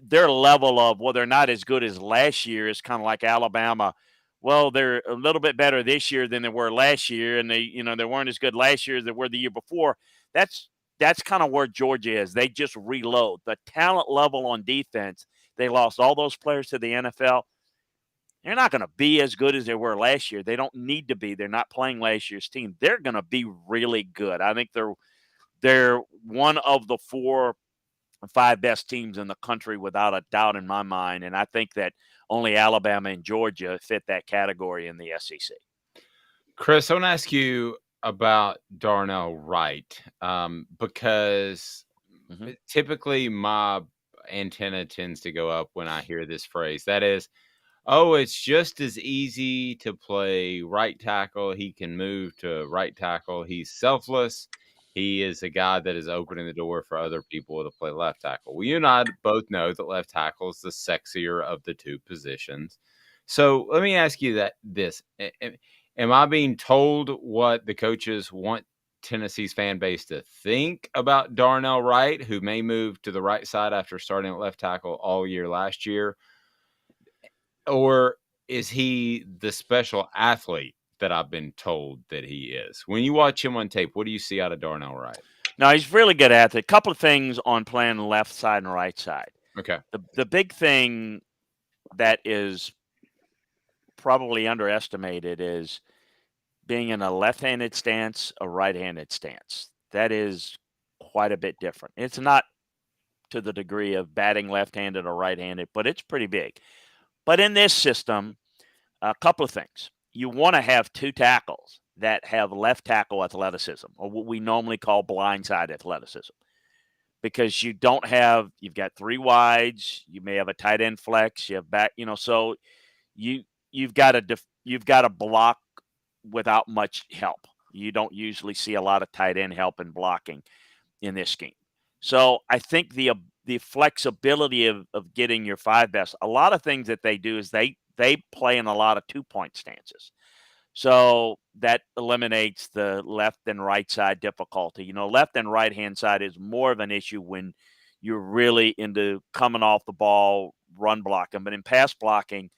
Speaker 11: their level of, well, they're not as good as last year is kind of like Alabama. Well, they're a little bit better this year than they were last year, and they weren't as good last year as they were the year before. That's kind of where Georgia is. They just reload. The talent level on defense, they lost all those players to the NFL. They're not going to be as good as they were last year. They don't need to be. They're not playing last year's team. They're going to be really good. I think they're one of the 4 or 5 best teams in the country without a doubt in my mind. And I think that only Alabama and Georgia fit that category in the SEC.
Speaker 2: Chris, I want to ask you about Darnell Wright because typically my antenna tends to go up when I hear this phrase. That is, it's just as easy to play right tackle. He can move to right tackle. He's selfless. He is a guy that is opening the door for other people to play left tackle. Well, you and I both know that left tackle is the sexier of the two positions. So let me ask you this. Am I being told what the coaches want Tennessee's fan base to think about Darnell Wright, who may move to the right side after starting at left tackle all year last year? Or is he the special athlete that I've been told that he is? When you watch him on tape, what do you see out of Darnell Wright?
Speaker 11: No, he's really good athlete. A couple of things on playing the left side and right side.
Speaker 2: Okay.
Speaker 11: The big thing that is probably underestimated is being in a left-handed stance, a right-handed stance. That is quite a bit different. It's not to the degree of batting left-handed or right-handed, but it's pretty big. But in this system, a couple of things. You want to have 2 tackles that have left tackle athleticism, or what we normally call blindside athleticism, because you've got 3 wides, you may have a tight end flex, you have back, so you've got to block without much help. You don't usually see a lot of tight end help in blocking in this scheme. So I think the flexibility of getting your 5 best, a lot of things that they do is they play in a lot of 2-point stances. So that eliminates the left and right side difficulty. Left and right hand side is more of an issue when you're really into coming off the ball, run blocking. But in pass blocking,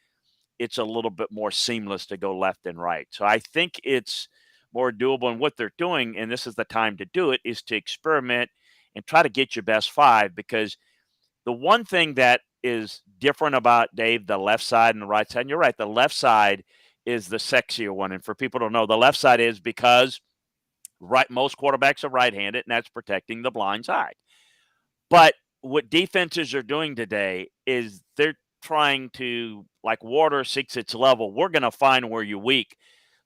Speaker 11: it's a little bit more seamless to go left and right. So I think it's more doable. And what they're doing, and this is the time to do it, is to experiment and try to get your best 5, because the one thing that is different about, Dave, the left side and the right side, and you're right, the left side is the sexier one. And for people to know, the left side is because most quarterbacks are right-handed, and that's protecting the blind side. But what defenses are doing today is they're trying to, like water seeks its level, we're going to find where you're weak.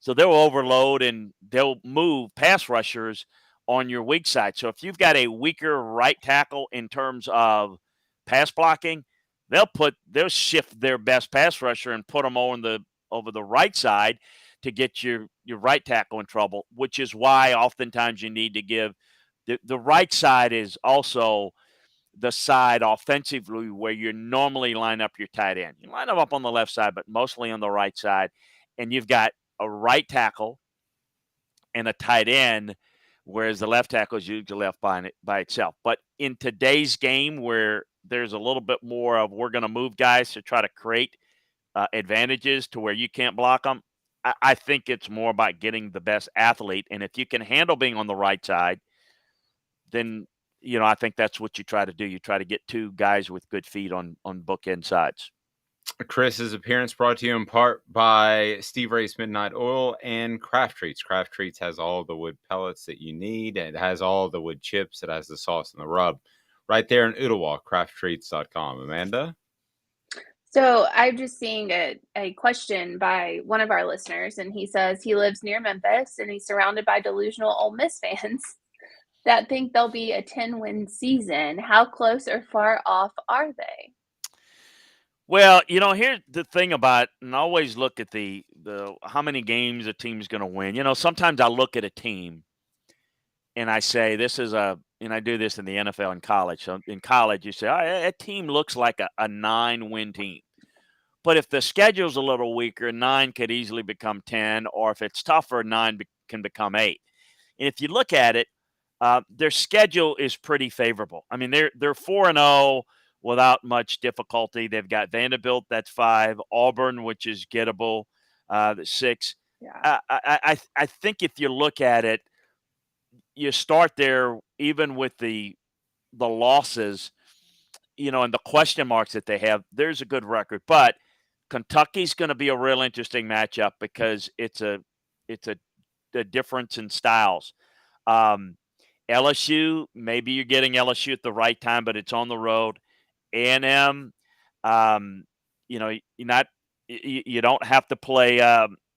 Speaker 11: So they'll overload and they'll move pass rushers on your weak side. So if you've got a weaker right tackle in terms of pass blocking, they'll shift their best pass rusher and put them over the right side to get your right tackle in trouble, which is why oftentimes you need to give the right side is also the side offensively where you normally line up your tight end. You line them up on the left side, but mostly on the right side. And you've got a right tackle and a tight end, whereas the left tackle is usually left by itself. But in today's game where there's a little bit more of we're going to move guys to try to create advantages to where you can't block them, I think it's more about getting the best athlete. And if you can handle being on the right side, then I think that's what you try to do. You try to get 2 guys with good feet on bookend sides.
Speaker 2: Chris's appearance brought to you in part by Steve Ray's Midnight Oil and Craft Treats. Craft Treats has all the wood pellets that you need. It has all the wood chips. It has the sauce and the rub right there in Ottawa, crafttreats.com. Amanda?
Speaker 3: So I'm just seeing a question by one of our listeners, and he says he lives near Memphis, and he's surrounded by delusional Ole Miss fans that think there'll be a 10-win season. How close or far off are they?
Speaker 11: Well, here's the thing about, and I always look at the how many games a team's going to win. Sometimes I look at a team and I say, and I do this in the NFL and college. So in college, you say, a team looks like a 9-win team. But if the schedule's a little weaker, 9 could easily become 10, or if it's tougher, 9 can become 8. And if you look at it, their schedule is pretty favorable. I mean, they're 4-0 without much difficulty. They've got Vanderbilt, that's 5, Auburn, which is gettable, 6.
Speaker 3: Yeah.
Speaker 11: I think if you look at it, you start there even with the losses, and the question marks that they have. There's a good record, but Kentucky's going to be a real interesting matchup because it's a difference in styles. LSU, maybe you're getting LSU at the right time, but it's on the road. A&M, you don't have to play.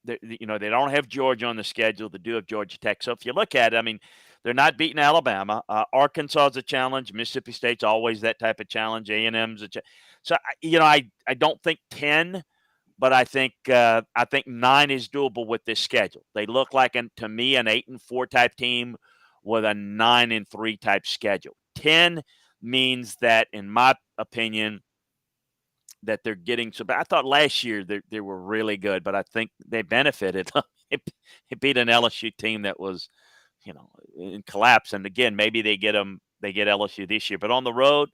Speaker 11: They don't have Georgia on the schedule. They do have Georgia Tech. So if you look at it, I mean, they're not beating Alabama. Arkansas is a challenge. Mississippi State's always that type of challenge. A&M's a challenge. So I don't think 10, but I think 9 is doable with this schedule. They look like, to me, an 8-4 type team with a 9-3 type schedule. 10 means that, in my opinion, that they're getting so bad. I thought last year they were really good, but I think they benefited. It beat an LSU team that was, in collapse. And again, maybe they get LSU this year, but on the road,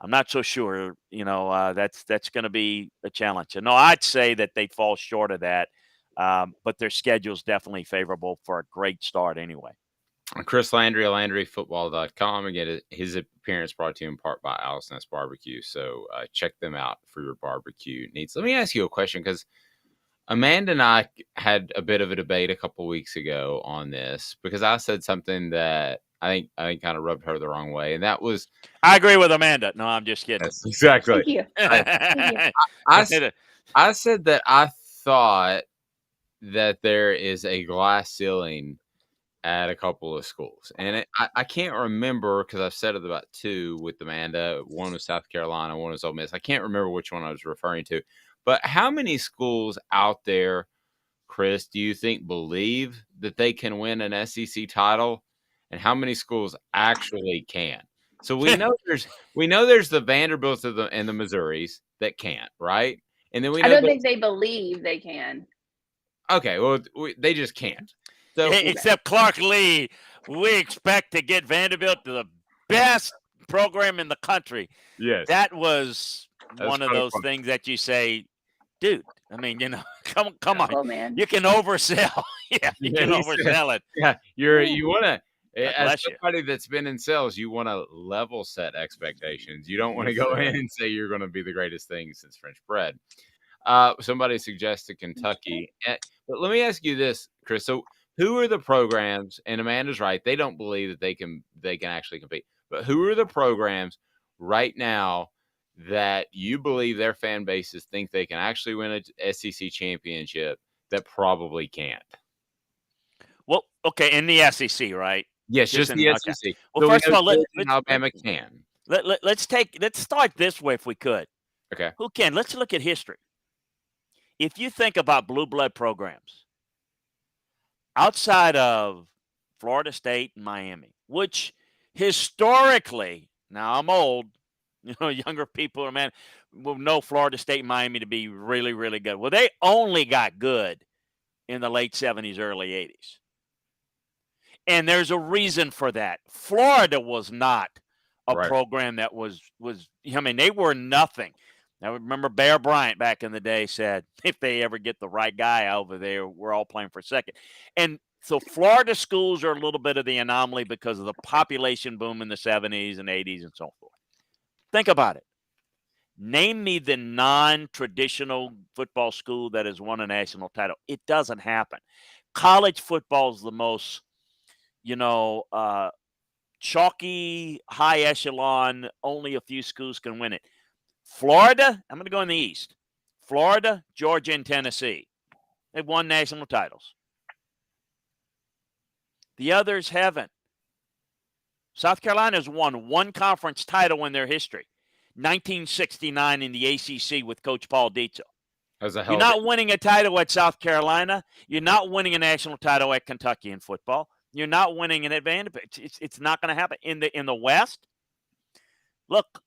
Speaker 11: I'm not so sure. That's going to be a challenge. And no, I'd say that they fall short of that, but their schedule's definitely favorable for a great start anyway.
Speaker 2: Chris Landry, LandryFootball.com. Again, his appearance brought to you in part by Allison's Barbecue. So check them out for your barbecue needs. Let me ask you a question, because Amanda and I had a bit of a debate a couple weeks ago on this, because I said something that I think kind of rubbed her the wrong way, and that was,
Speaker 11: I agree with Amanda. No, I'm just kidding.
Speaker 2: Exactly.
Speaker 3: Thank you.
Speaker 2: I said that I thought that there is a glass ceiling at a couple of schools. And I can't remember, because I've said it about 2 with Amanda. One was South Carolina, one was Ole Miss. I can't remember which one I was referring to. But how many schools out there, Chris, do you think believe that they can win an SEC title? And how many schools actually can? So we know there's the Vanderbilts and the Missouris that can't, right? And then we know
Speaker 3: I don't think they believe they can.
Speaker 2: Okay, well, they just can't. So,
Speaker 11: except Clark Lee, we expect to get Vanderbilt to the best program in the country.
Speaker 2: Yes.
Speaker 11: That was one of those things that you say, dude, I mean, come on.
Speaker 3: Oh, man.
Speaker 11: You can oversell. Yeah, you can oversell it.
Speaker 2: Yeah, you want to As
Speaker 11: bless you.
Speaker 2: somebody that's been in sales, you want to level set expectations. You don't want to go in and say you're going to be the greatest thing since French bread. Somebody suggested Kentucky. But let me ask you this, Chris. So who are the programs, and Amanda's right, they don't believe that they can actually compete. But who are the programs right now that you believe their fan bases think they can actually win a SEC championship that probably can't?
Speaker 11: Well, okay, in the SEC, right?
Speaker 2: Yes, just the SEC.
Speaker 11: Okay. Well, first of all,
Speaker 2: Alabama can.
Speaker 11: Let's start this way if we could.
Speaker 2: Okay.
Speaker 11: Who can? Let's look at history. If you think about blue blood programs outside of Florida State and Miami, which historically, now I'm old, younger people, man, will know Florida State and Miami to be really, really good. Well, they only got good in the late 70s, early 80s. And there's a reason for that. Florida was not a program that was, they were nothing. I remember Bear Bryant back in the day said, if they ever get the right guy over there, we're all playing for second. And so Florida schools are a little bit of the anomaly because of the population boom in the 70s and 80s and so forth. Think about it. Name me the non-traditional football school that has won a national title. It doesn't happen. College football is the most, chalky, high echelon, only a few schools can win it. Florida, I'm going to go in the East. Florida, Georgia, and Tennessee. They've won national titles. The others haven't. South Carolina's won one conference title in their history. 1969 in the ACC with Coach Paul Dietzel. You're not winning a title at South Carolina. You're not winning a national title at Kentucky in football. You're not winning an advantage. It's not going to happen in the West. Look,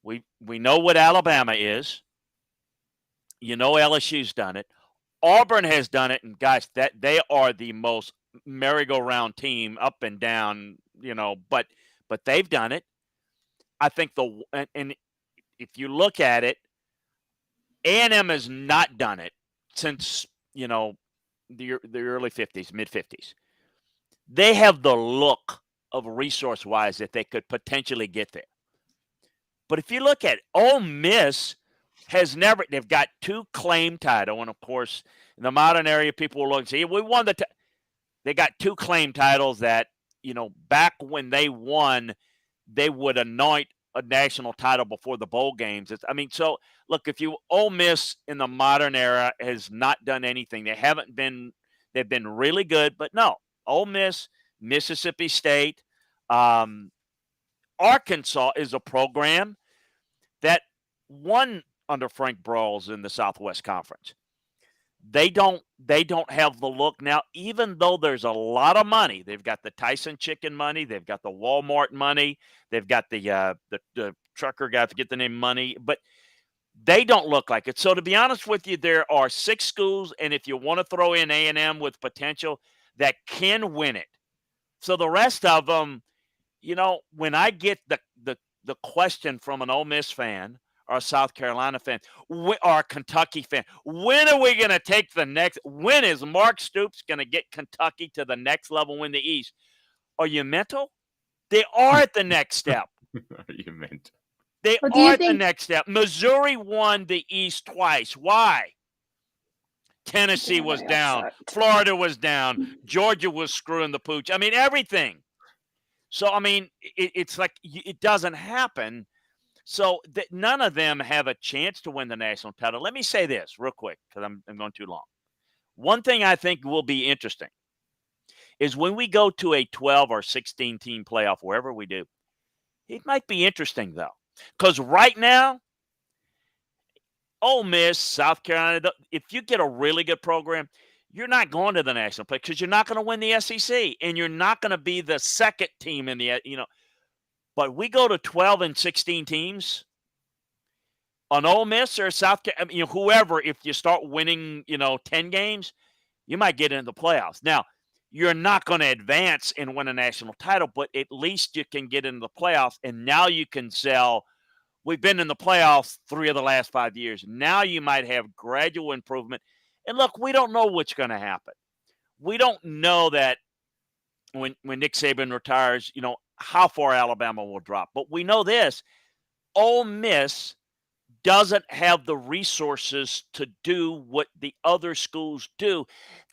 Speaker 11: we know what Alabama is. LSU's done it. Auburn has done it, and guys, that they are the most merry-go-round team, up and down. But they've done it. I think and if you look at it, A&M has not done it since the early 50s, mid 50s. They have the look of resource-wise that they could potentially get there. But if you look at it, Ole Miss has never – they've got two claim title. And, of course, in the modern area, people will look and say, we won they got two claim titles that, back when they won, they would anoint a national title before the bowl games. So, look, Ole Miss in the modern era has not done anything. They've been really good, but no. Ole Miss, Mississippi State, Arkansas is a program that won under Frank Broyles in the Southwest Conference. They don't have the look now, even though there's a lot of money. They've got the Tyson Chicken money, they've got the Walmart money, they've got the trucker guy, I forget the name, money, but they don't look like it. So to be honest with you, there are 6 schools, and if you want to throw in A&M with potential, that can win it. So the rest of them, when I get the question from an Ole Miss fan or a South Carolina fan or a Kentucky fan, when are we going to take the next? When is Mark Stoops going to get Kentucky to the next level in the East? Are you mental? They are at the next step.
Speaker 2: Are you mental?
Speaker 11: They are at the next step. Missouri won the East twice. Why? Tennessee was down. Florida was down. Georgia was screwing the pooch. Everything. So, it's like it doesn't happen. So none of them have a chance to win the national title. Let me say this real quick because I'm going too long. One thing I think will be interesting is when we go to a 12 or 16 team playoff, wherever we do, it might be interesting, though, because right now, Ole Miss, South Carolina, if you get a really good program, you're not going to the national play because you're not going to win the SEC, and you're not going to be the second team in the, But we go to 12 and 16 teams on Ole Miss or South Carolina, whoever, if you start winning, 10 games, you might get into the playoffs. Now, you're not going to advance and win a national title, but at least you can get into the playoffs, and now you can sell. We've been in the playoffs 3 of the last 5 years. Now you might have gradual improvement. And look, we don't know what's going to happen. We don't know that, when Nick Saban retires, how far Alabama will drop. But we know this, Ole Miss doesn't have the resources to do what the other schools do.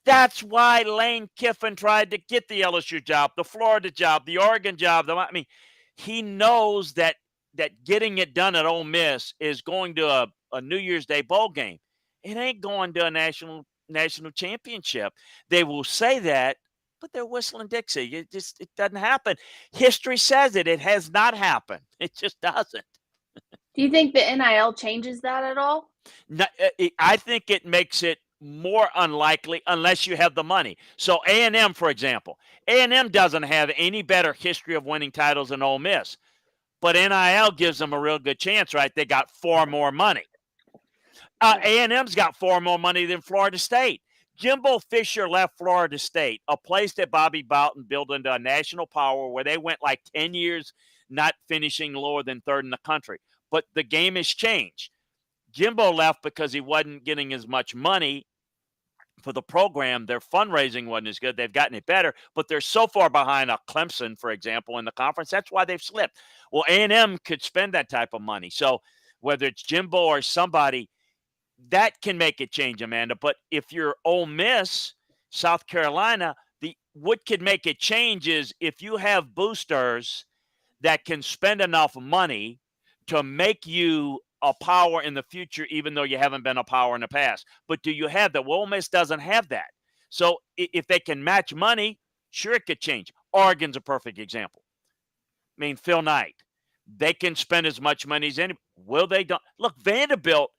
Speaker 11: That's why Lane Kiffin tried to get the LSU job, the Florida job, the Oregon job. He knows that getting it done at Ole Miss is going to a New Year's Day bowl game. It ain't going to a national championship. They will say that, but they're whistling Dixie. It doesn't happen. History says it. It has not happened. It just doesn't.
Speaker 3: Do you think the NIL changes that at all?
Speaker 11: No, I think it makes it more unlikely unless you have the money. So A&M, for example, A&M doesn't have any better history of winning titles than Ole Miss, but NIL gives them a real good chance, right? They got far more money. A&M's got far more money than Florida State. Jimbo Fisher left Florida State, a place that Bobby Bowden built into a national power where they went like 10 years not finishing lower than third in the country. But the game has changed. Jimbo left because he wasn't getting as much money for the program. Their fundraising wasn't as good. They've gotten it better, but they're so far behind a Clemson, for example, in the conference. That's why they've slipped. Well, A&M could spend that type of money. So whether it's Jimbo or somebody, that can make it change, Amanda. But if you're Ole Miss, South Carolina, what could make it change is if you have boosters that can spend enough money to make you a power in the future, even though you haven't been a power in the past. But do you have that? Well, Ole Miss doesn't have that. So if they can match money, sure, it could change. Oregon's a perfect example. I mean, Phil Knight, they can spend as much money as any. Will they? Don't look. Vanderbilt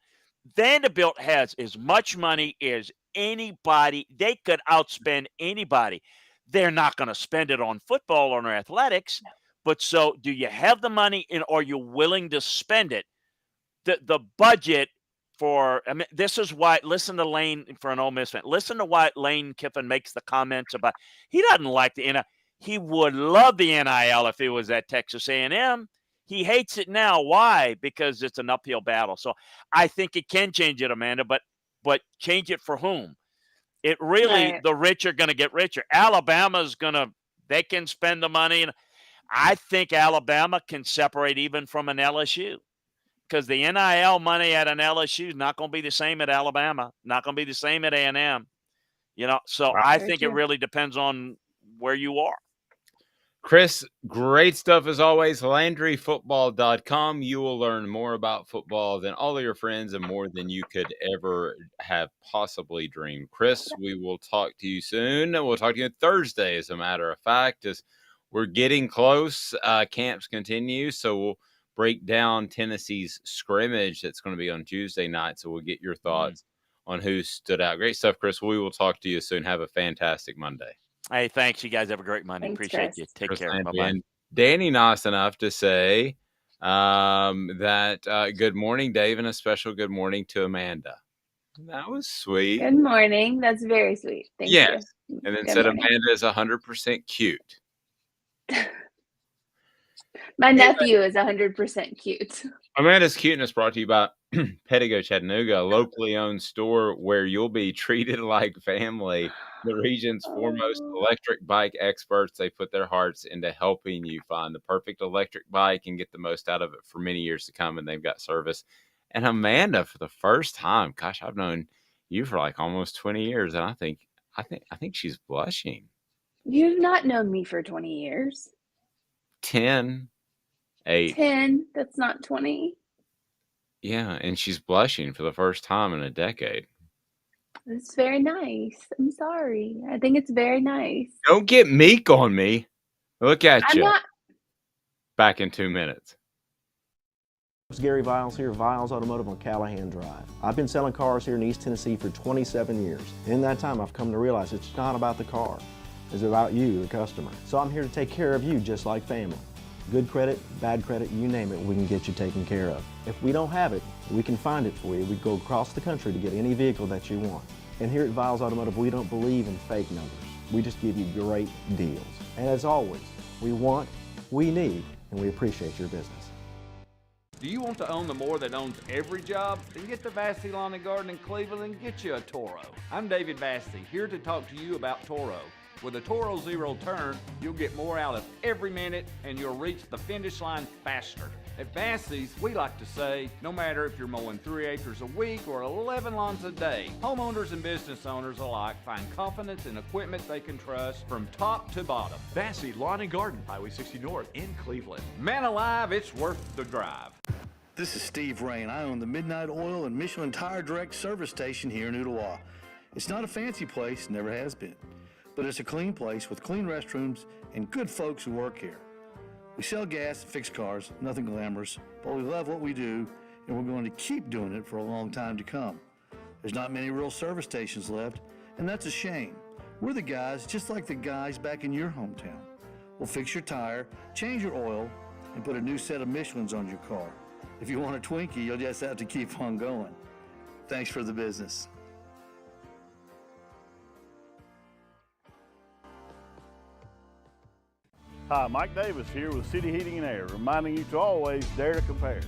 Speaker 11: has as much money as anybody. They could outspend anybody. They're not going to spend it on football or on athletics. But so do you have the money and are you willing to spend it? The budget for, this is why, listen to Lane for an Ole Miss fan. Listen to why Lane Kiffin makes the comments about, he doesn't like the NIL. He would love the NIL if it was at Texas A&M. He hates it now. Why? Because it's an uphill battle. So I think it can change it, Amanda, but change it for whom? It really,
Speaker 3: Right.
Speaker 11: The rich are going to get richer. Alabama's they can spend the money. And I think Alabama can separate even from an LSU because the NIL money at an LSU is not going to be the same at Alabama, not going to be the same at A&M. So I think it really depends on where you are.
Speaker 2: Chris, great stuff as always. LandryFootball.com. You will learn more about football than all of your friends and more than you could ever have possibly dreamed. Chris, we will talk to you soon. We'll talk to you Thursday, as a matter of fact, as we're getting close. Camps continue, so we'll break down Tennessee's scrimmage that's going to be on Tuesday night, so we'll get your thoughts on who stood out. Great stuff, Chris. We will talk to you soon. Have a fantastic Monday.
Speaker 11: Hey, thanks. You guys have a great Monday.
Speaker 3: Thanks,
Speaker 11: Appreciate
Speaker 3: Chris.
Speaker 11: you. Take
Speaker 2: Chris
Speaker 11: care.
Speaker 2: Landry.
Speaker 11: Bye-bye.
Speaker 2: And Danny nice enough to say that good morning, Dave, and a special good morning to Amanda. That was sweet.
Speaker 3: Good morning. That's very sweet. Thank you.
Speaker 2: And then
Speaker 3: Good
Speaker 2: said
Speaker 3: morning.
Speaker 2: Amanda is 100% cute.
Speaker 3: My nephew is 100% cute.
Speaker 2: Amanda's cuteness brought to you by Pedigo Chattanooga, a locally owned store where you'll be treated like family. The region's foremost electric bike experts, they put their hearts into helping you find the perfect electric bike and get the most out of it for many years to come, and they've got service. And Amanda, for the first time, gosh, I've known you for like almost 20 years, and I think she's blushing.
Speaker 3: You've not known me for 20 years.
Speaker 2: 10, 8.
Speaker 3: 10, that's not 20.
Speaker 2: Yeah, and she's blushing for the first time in a decade.
Speaker 3: It's very nice. I'm sorry. I think it's very nice.
Speaker 2: Don't get meek on me. Look at
Speaker 3: I'm
Speaker 2: you.
Speaker 3: not.
Speaker 2: Back in 2 minutes.
Speaker 5: It's Gary Viles here, Viles Automotive on Callahan Drive. I've been selling cars here in East Tennessee for 27 years. In that time, I've come to realize it's not about the car. It's about you, the customer. So I'm here to take care of you just like family. Good credit, bad credit, you name it, we can get you taken care of. If we don't have it, we can find it for you. We go across the country to get any vehicle that you want. And here at Viles Automotive, we don't believe in fake numbers. We just give you great deals. And as always, we want, we need, and we appreciate your business.
Speaker 9: Do you want to own the more that owns every job? Then get to Vassey Lawn and Garden in Cleveland and get you a Toro. I'm David Vassey, here to talk to you about Toro. With a Toro Zero Turn, you'll get more out of every minute and you'll reach the finish line faster. At Bassey's, we like to say, no matter if you're mowing 3 acres a week or 11 lawns a day, homeowners and business owners alike find confidence in equipment they can trust from top to bottom.
Speaker 10: Bassey Lawn and Garden, Highway 60 North in Cleveland.
Speaker 9: Man alive, it's worth the drive.
Speaker 8: This is Steve Rain. I own the Midnight Oil and Michelin Tire Direct service station here in Ottawa. It's not a fancy place, never has been, but it's a clean place with clean restrooms and good folks who work here. We sell gas and fix cars, nothing glamorous, but we love what we do, and we're going to keep doing it for a long time to come. There's not many real service stations left, and that's a shame. We're the guys just like the guys back in your hometown. We'll fix your tire, change your oil, and put a new set of Michelins on your car. If you want a Twinkie, you'll just have to keep on going. Thanks for the business.
Speaker 6: Hi, Mike Davis here with City Heating and Air, reminding you to always dare to compare.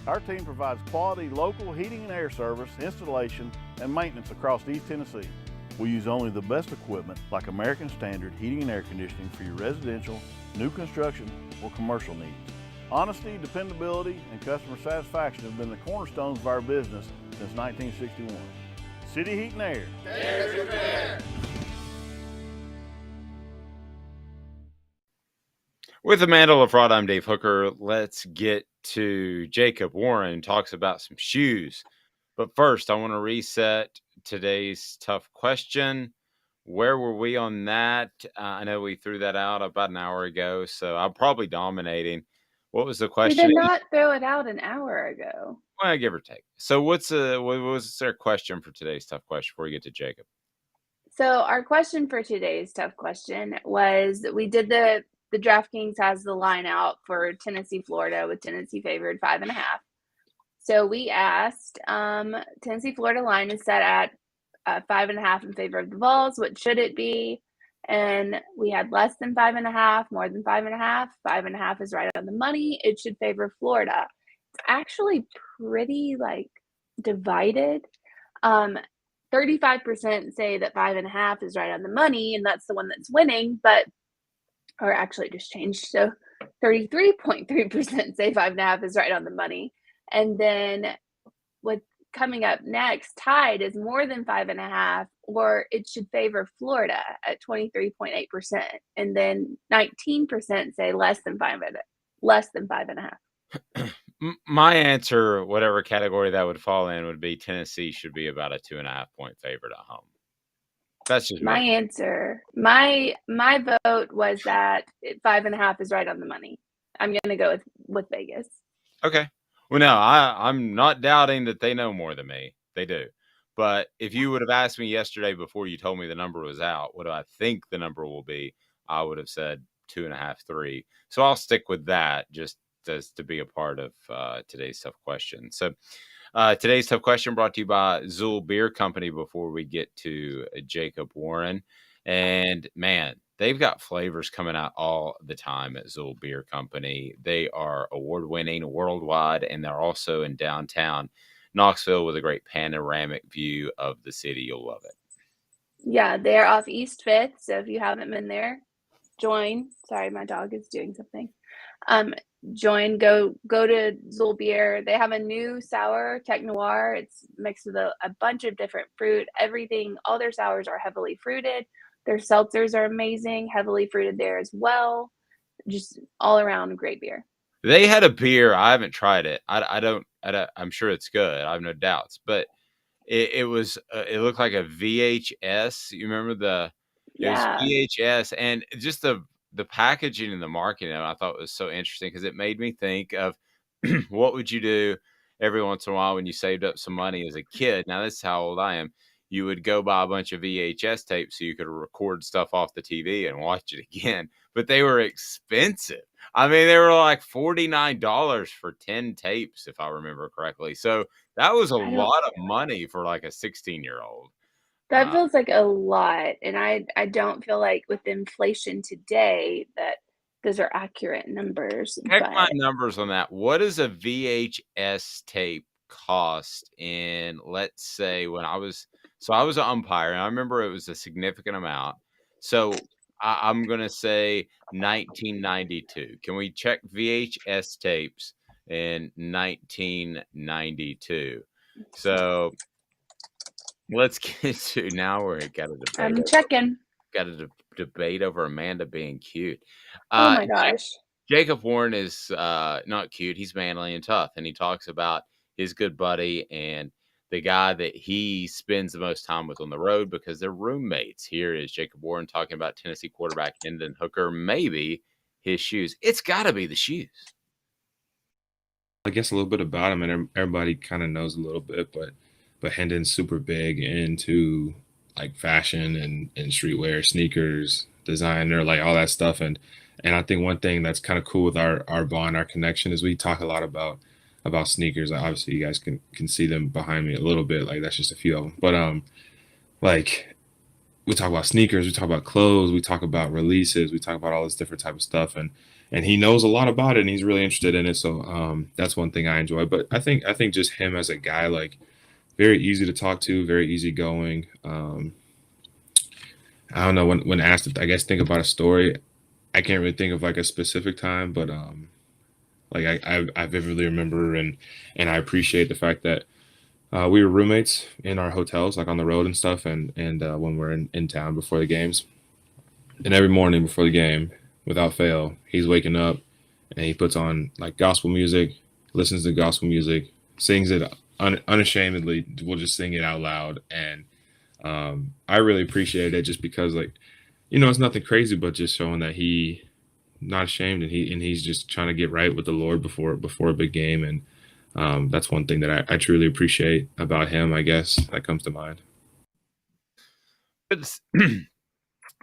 Speaker 6: Our team provides quality local heating and air service, installation, and maintenance across East Tennessee. We use only the best equipment like American Standard heating and air conditioning for your residential, new construction, or commercial needs. Honesty, dependability, and customer satisfaction have been the cornerstones of our business since 1961. City Heat and Air.
Speaker 7: Dare to compare.
Speaker 2: With Amanda LaFratta, I'm Dave Hooker. Let's get to Jacob Warren talks about some shoes. But first, I want to reset today's tough question. Where were we on that? I know we threw that out about an hour ago, so I'm probably dominating. What was the question?
Speaker 3: We did not throw it out an hour ago.
Speaker 2: Well, give or take. So what was their question for today's tough question before we get to Jacob?
Speaker 3: So our question for today's tough question was, we did the DraftKings has the line out for Tennessee, Florida, with Tennessee favored 5.5. So we asked, Tennessee, Florida line is set at 5.5 in favor of the Vols. What should it be? And we had less than 5.5, more than 5.5. 5.5 is right on the money. It should favor Florida. It's actually pretty divided. 35% say that 5.5 is right on the money, and that's the one that's winning, or actually just changed. So 33.3% say 5.5 is right on the money. And then what coming up next, tied, is more than 5.5, or it should favor Florida at 23.8%. And then 19% say less than 5.5.
Speaker 2: My answer, whatever category that would fall in, would be Tennessee should be about a 2.5 point favorite at home. That's just
Speaker 3: my answer. My vote was that 5.5 is right on the money. I'm going to go with Vegas.
Speaker 2: Okay. Well, no, I'm not doubting that they know more than me. They do. But if you would have asked me yesterday before you told me the number was out, what do I think the number will be? I would have said 2.5, 3. So I'll stick with that just as to be a part of today's tough question. So today's tough question brought to you by Zool Beer Company before we get to Jacob Warren. And man, they've got flavors coming out all the time at Zool Beer Company. They are award-winning worldwide, and they're also in downtown Knoxville with a great panoramic view of the city. You'll love it.
Speaker 3: Yeah, they're off East 5th. So if you haven't been there, join. Sorry, my dog is doing something. Join, go to Zool Beer. They have a new sour, Tech Noir. It's mixed with a bunch of different fruit. Everything, all their sours are heavily fruited. Their seltzers are amazing, heavily fruited there as well. Just all around great beer.
Speaker 2: They had a beer. I haven't tried it. I'm sure it's good. I have no doubts. But it looked like a VHS. You remember it was VHS, and just the packaging and the marketing I thought was so interesting because it made me think of what would you do every once in a while when you saved up some money as a kid. Now, this is how old I am. You would go buy a bunch of VHS tapes so you could record stuff off the TV and watch it again. But they were expensive. I mean, they were like $49 for 10 tapes, if I remember correctly. So that was a lot of money for like a 16-year-old.
Speaker 3: That feels like a lot. And I don't feel like with inflation today that those are accurate numbers.
Speaker 2: Check my numbers on that. What does a VHS tape cost in, let's say, when I was an umpire, and I remember it was a significant amount. So I'm going to say 1992. Can we check VHS tapes in 1992? So let's get to now. We're got a debate.
Speaker 3: I'm checking.
Speaker 2: Got a debate over Amanda being cute.
Speaker 3: Oh my gosh.
Speaker 2: Jacob Warren is not cute. He's manly and tough, and he talks about his good buddy and the guy that he spends the most time with on the road because they're roommates. Here is Jacob Warren talking about Tennessee quarterback Hendon Hooker, maybe his shoes. It's got to be the shoes.
Speaker 7: I guess a little bit about him, and everybody kind of knows a little bit, but Hendon's super big into like fashion and streetwear, sneakers, designer, like all that stuff. And I think one thing that's kind of cool with our bond, our connection, is we talk a lot about sneakers. Like, obviously, you guys can see them behind me a little bit. Like, that's just a few of them. But like we talk about sneakers, we talk about clothes, we talk about releases, we talk about all this different type of stuff. And he knows a lot about it, and he's really interested in it. So that's one thing I enjoy. But I think just him as a guy, like, very easy to talk to, very easygoing. I don't know, when asked if I guess think about a story, I can't really think of like a specific time, but like I vividly remember and I appreciate the fact that we were roommates in our hotels, like on the road and stuff, and when we're in town before the games. And every morning before the game, without fail, he's waking up and he puts on like gospel music, listens to gospel music, sings it unashamedly. We'll just sing it out loud. And I really appreciate it just because, like, you know, it's nothing crazy, but just showing that he not ashamed and he's just trying to get right with the Lord before a big game. And that's one thing that I truly appreciate about him, I guess, that comes to mind.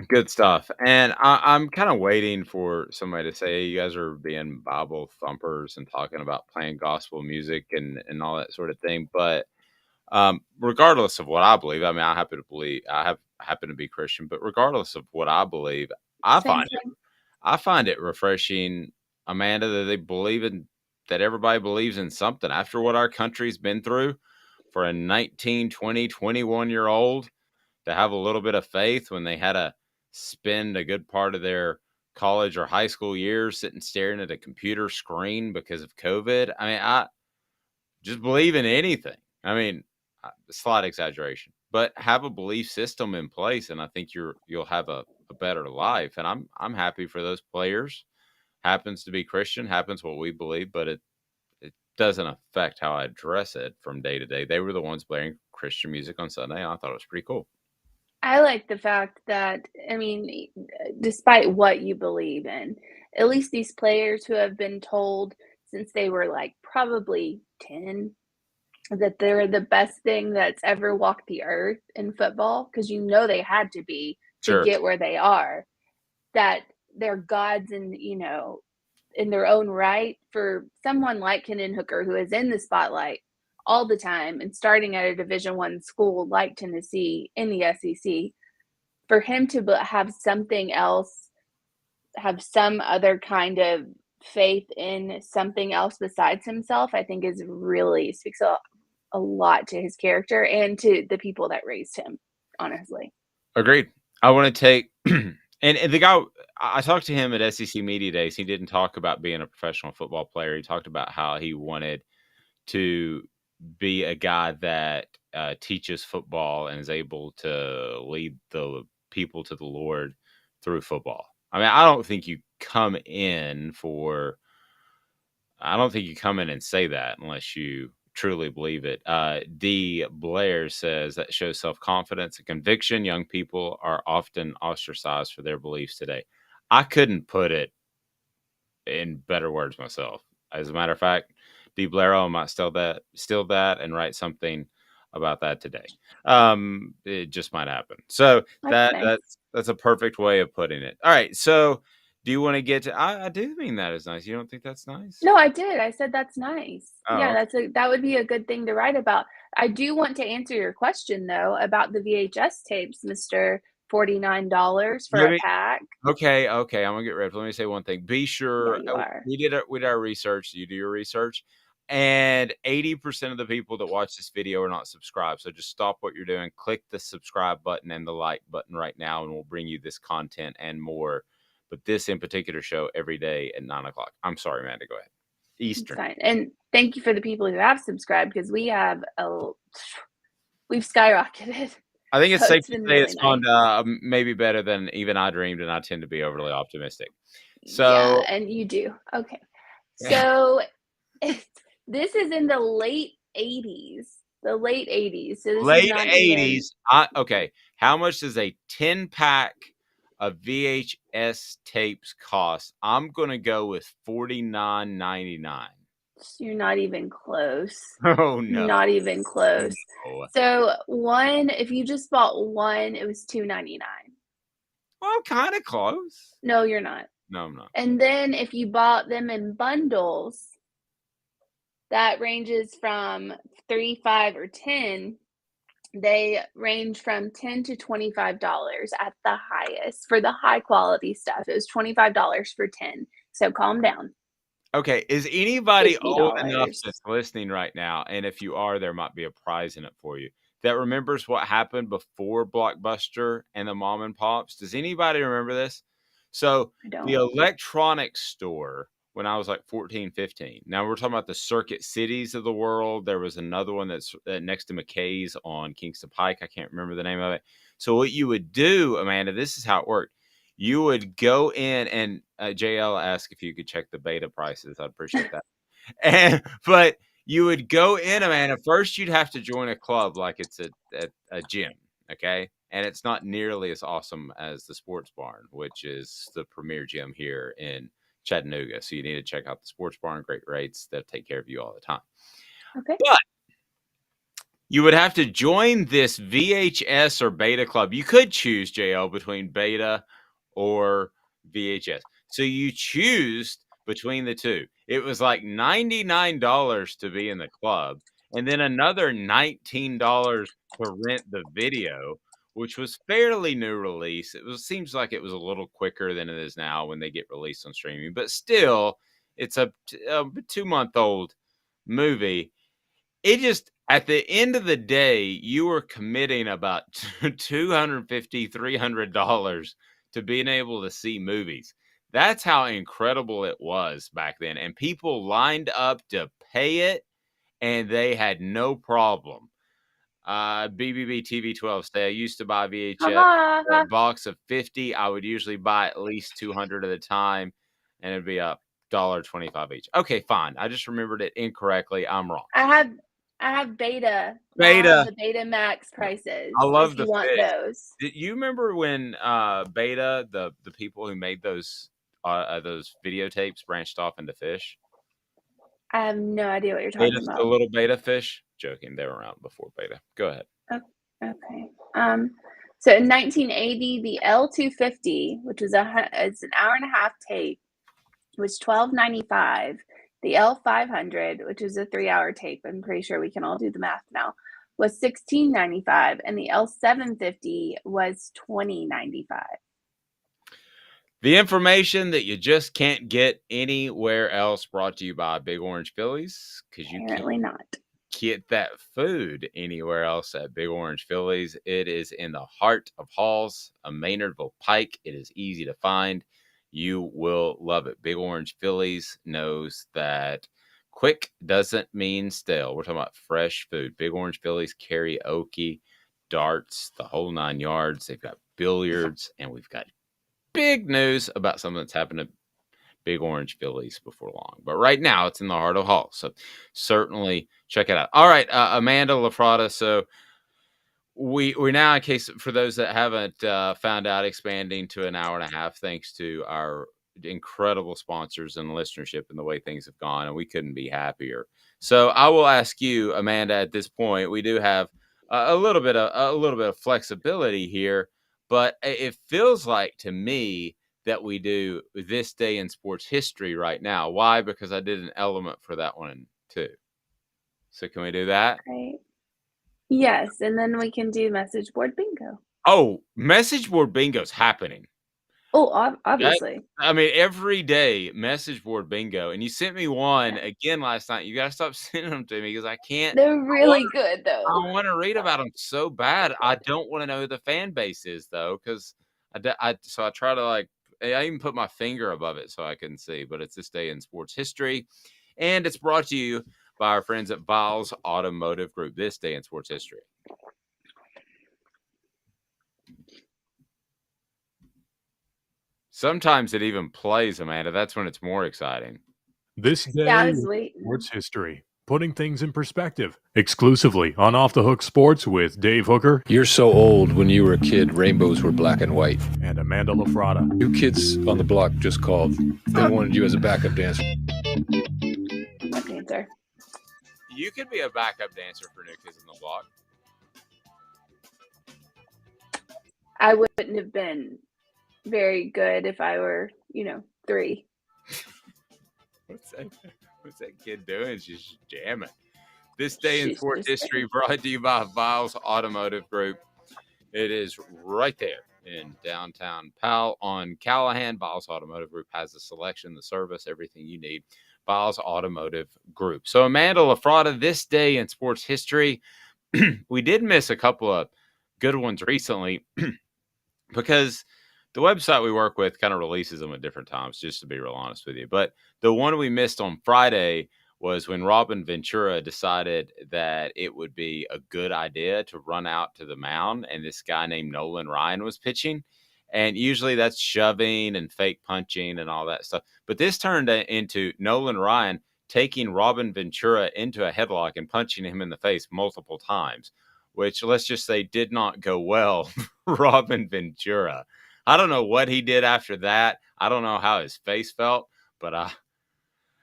Speaker 2: Good stuff. And I'm kind of waiting for somebody to say, hey, you guys are being Bible thumpers and talking about playing gospel music and all that sort of thing. But regardless of what I believe, I mean, I happen to be Christian, but regardless of what I believe, I find it refreshing, Amanda, that they believe in, that everybody believes in something after what our country's been through. For a 19, 20, 21-year-old to have a little bit of faith when they had to spend a good part of their college or high school years sitting staring at a computer screen because of COVID. I mean, I just believe in anything. I mean, slight exaggeration, but have a belief system in place, and I think you'll have a better life. And I'm happy for those players. Happens to be Christian, happens what we believe, but it doesn't affect how I address it from day to day. They were the ones playing Christian music on Sunday, and I thought it was pretty cool.
Speaker 3: I like the fact that, I mean, despite what you believe in, at least these players who have been told since they were like probably 10 that they're the best thing that's ever walked the earth in football, because you know they had to be to get where they are, that they're gods and, you know, in their own right. For someone like Hendon Hooker, who is in the spotlight all the time and starting at a Division I school like Tennessee in the SEC, for him to have something else, have some other kind of faith in something else besides himself, I think is really speaks a lot to his character and to the people that raised him, honestly.
Speaker 2: Agreed. I want to take and the guy, I talked to him at SEC Media Days. He didn't talk about being a professional football player. He talked about how he wanted to be a guy that teaches football and is able to lead the people to the Lord through football. I mean, I don't think you come in and say that unless you truly believe it. D. Blair says that shows self-confidence and conviction. Young people are often ostracized for their beliefs today. I couldn't put it in better words myself. As a matter of fact, D. Blair might steal that and write something about that today. It just might happen. So that's a perfect way of putting it. All right. So do you want to get to, I do mean that is nice. You don't think that's nice?
Speaker 3: No, I did. I said that's nice.
Speaker 2: Oh,
Speaker 3: yeah,
Speaker 2: okay.
Speaker 3: that would be a good thing to write about. I do want to answer your question though about the VHS tapes, Mr. $49 for a pack.
Speaker 2: Okay, I'm gonna get ready. Let me say one thing. Be sure we did our research. You do your research, And 80% of the people that watch this video are not subscribed. So just stop what you're doing. Click the subscribe button and the like button right now, and we'll bring you this content and more. But this in particular show every day at 9 o'clock. I'm sorry, Amanda. Go ahead. Eastern.
Speaker 3: Fine. And thank you for the people who have subscribed, because we've skyrocketed.
Speaker 2: I think it's
Speaker 3: So
Speaker 2: safe
Speaker 3: it's
Speaker 2: to
Speaker 3: been
Speaker 2: say
Speaker 3: really
Speaker 2: it's gone maybe better than even I dreamed, and I tend to be overly optimistic.
Speaker 3: Yeah,
Speaker 2: So
Speaker 3: and you do. Okay. So this is in the late 80s. The late 80s. So this is
Speaker 2: late
Speaker 3: not
Speaker 2: 80s. Okay. How much does a 10-pack of VHS tapes cost? I'm going to go with $49.99.
Speaker 3: You're not even close.
Speaker 2: Oh, no.
Speaker 3: Not even close.
Speaker 2: No.
Speaker 3: So if you just bought one, it was $2.99.
Speaker 2: Well, I'm kind of close.
Speaker 3: No, you're not.
Speaker 2: No, I'm not.
Speaker 3: And then if you bought them in bundles, that ranges from 3, 5, or 10. They range from $10 to $25 at the highest for the high quality stuff. It was $25 for 10. So calm down.
Speaker 2: Okay, is anybody old enough
Speaker 3: $50.
Speaker 2: that's listening right now, and if you are, there might be a prize in it for you, that remembers what happened before Blockbuster and the mom and pops? Does anybody remember this? So the electronics store, when I was like 14, 15, now we're talking about the Circuit Cities of the world. There was another one that's next to McKay's on Kingston Pike. I can't remember the name of it. So what you would do, Amanda, this is how it worked. You would go in, and JL asked if you could check the beta prices. I'd appreciate that. But you would go in, Amanda. First, you'd have to join a club like it's a gym, okay? And it's not nearly as awesome as the Sports Barn, which is the premier gym here in Chattanooga. So you need to check out the Sports Barn. Great rates. They'll take care of you all the time.
Speaker 3: Okay.
Speaker 2: But you would have to join this VHS or beta club. You could choose, JL, between beta or VHS. So you choose between the two. It was like $99 to be in the club, and then another $19 to rent the video, which was fairly new release. Seems like it was a little quicker than it is now when they get released on streaming, but still, it's a 2-month-old movie. It just, at the end of the day, you were committing about $250, $300 to being able to see movies. That's how incredible it was back then. And people lined up to pay it, and they had no problem. BBB TV 12 say I used to buy VHS a box of 50. I would usually buy at least 200 at a time, and it'd be $1.25 each. Okay, fine. I just remembered it incorrectly. I'm wrong.
Speaker 3: I have beta. The Beta Max prices.
Speaker 2: I love
Speaker 3: if
Speaker 2: the
Speaker 3: you want
Speaker 2: fish.
Speaker 3: those.
Speaker 2: Did you remember when Beta, the people who made those videotapes, branched off into fish?
Speaker 3: I have no idea what you're talking
Speaker 2: Beta's
Speaker 3: about.
Speaker 2: the little Beta fish. Joking, they were around before Beta. Go ahead.
Speaker 3: Okay. So in 1980, the L250, which was it's an hour and a half tape, was $12.95. The L500, which is a 3-hour tape, I'm pretty sure we can all do the math now, was $16.95, and the L750 was $20.95.
Speaker 2: The information that you just can't get anywhere else, brought to you by Big Orange Phillies, because you can't get that food anywhere else at Big Orange Phillies. It is in the heart of Halls, a Maynardville Pike. It is easy to find. You will love it. Big Orange Phillies knows that quick doesn't mean stale. We're talking about fresh food. Big Orange Phillies, karaoke, darts, the whole 9 yards. They've got billiards, and we've got big news about something that's happened to Big Orange Phillies before long. But right now, it's in the heart of Hall. So certainly check it out. All right, Amanda LaFratta. So we're now, in case for those that haven't found out, expanding to an hour and a half, thanks to our incredible sponsors and listenership and the way things have gone, and we couldn't be happier. So I will ask you, Amanda, at this point, we do have a little bit of flexibility here, but it feels like to me that we do this day in sports history right now. Why? Because I did an element for that one too. So can we do that?
Speaker 3: Right. Yes, and then we can do message board bingo.
Speaker 2: Oh, message board bingo's happening.
Speaker 3: Obviously.
Speaker 2: I mean, every day message board bingo, and you sent me one again last night. You gotta stop sending them to me because I can't.
Speaker 3: They're really good,
Speaker 2: I
Speaker 3: though.
Speaker 2: want to read about them so bad. I don't want to know who the fan base is though, because so I try to I even put my finger above it so I can see. But it's this day in sports history, and it's brought to you by our friends at Viles Automotive Group. This day in sports history. Sometimes it even plays, Amanda. That's when it's more exciting.
Speaker 1: This day
Speaker 3: Yeah, I was
Speaker 1: in
Speaker 3: waiting.
Speaker 1: sports history, putting things in perspective, exclusively on Off the Hook Sports with Dave Hooker.
Speaker 12: You're so old. When you were a kid, rainbows were black and white.
Speaker 1: And Amanda LaFratta.
Speaker 12: New Kids on the Block just called. They wanted you as a backup dancer.
Speaker 3: Backup dancer.
Speaker 2: You could be a backup dancer for New Kids on the Block.
Speaker 3: I wouldn't have been very good if I were, 3.
Speaker 2: What's that kid doing? She's jamming. This day in sports history brought to you by Viles Automotive Group. It is right there in downtown Powell on Callahan. Viles Automotive Group has the selection, the service, everything you need. Viles Automotive Group. So Amanda LaFratta, this day in sports history, we did miss a couple of good ones recently because the website we work with kind of releases them at different times, just to be real honest with you. But the one we missed on Friday was when Robin Ventura decided that it would be a good idea to run out to the mound, and this guy named Nolan Ryan was pitching. And usually that's shoving and fake punching and all that stuff. But this turned into Nolan Ryan taking Robin Ventura into a headlock and punching him in the face multiple times, which, let's just say, did not go well for Robin Ventura. I don't know what he did after that. I don't know how his face felt, but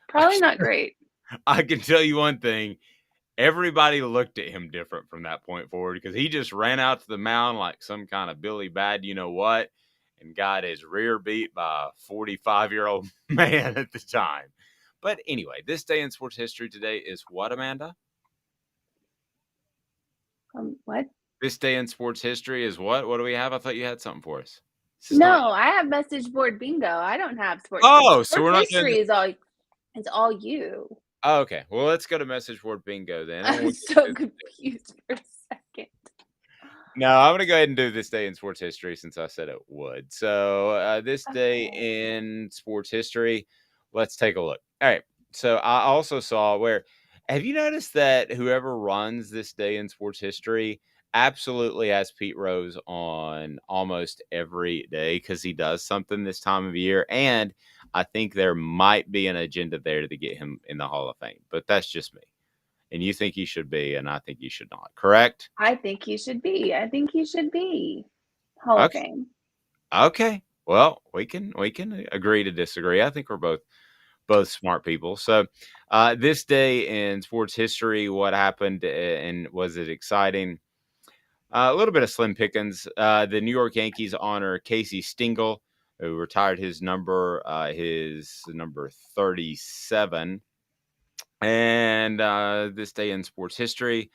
Speaker 3: probably not great.
Speaker 2: I can tell you one thing. Everybody looked at him different from that point forward because he just ran out to the mound like some kind of Billy Bad, you know what, and got his rear beat by a 45-year-old man at the time. But anyway, this day in sports history today is what, Amanda?
Speaker 3: What?
Speaker 2: This day in sports history is what? What do we have? I thought you had something for us.
Speaker 3: No, I have message board bingo. I don't have sports.
Speaker 2: Oh,
Speaker 3: sports
Speaker 2: so we're not
Speaker 3: history is all you.
Speaker 2: Oh, okay. Well, let's go to message board bingo then.
Speaker 3: I was so confused for a second.
Speaker 2: No, I'm going to go ahead and do this day in sports history since I said it would. So this day in sports history, let's take a look. All right. So I also saw have you noticed that whoever runs this day in sports history absolutely has Pete Rose on almost every day because he does something this time of year. And I think there might be an agenda there to get him in the Hall of Fame, but that's just me. And you think he should be, and I think he should not, correct?
Speaker 3: I think he should be. Hall of Fame.
Speaker 2: Okay. Well, we can agree to disagree. I think we're both smart people. So this day in sports history, what happened and was it exciting? A little bit of slim pickings. The New York Yankees honor Casey Stengel, who retired his number 37. And this day in sports history,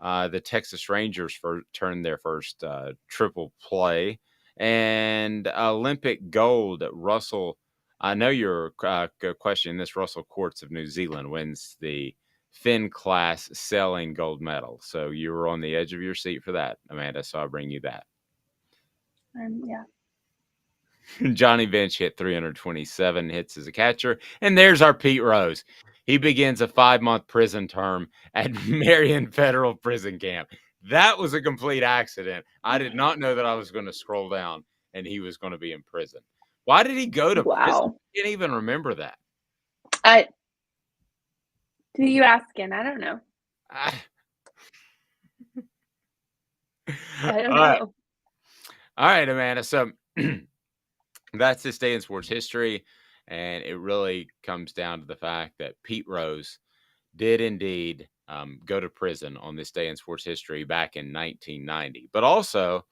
Speaker 2: the Texas Rangers turned their first triple play. And Olympic gold, Russell, I know you're questioning this, Russell Courts of New Zealand wins the Finn class sailing gold medal. So you were on the edge of your seat for that, Amanda. So I'll bring you that.
Speaker 3: Yeah.
Speaker 2: Johnny Bench hit 327 hits as a catcher. And there's our Pete Rose. He begins a 5-month prison term at Marion Federal Prison Camp. That was a complete accident. I did not know that I was going to scroll down and he was going to be in prison. Why did he go to prison? I can't even remember that.
Speaker 3: Who you asking? I don't know.
Speaker 2: I
Speaker 3: don't know.
Speaker 2: All right, Amanda. So that's this day in sports history. And it really comes down to the fact that Pete Rose did indeed go to prison on this day in sports history back in 1990. But also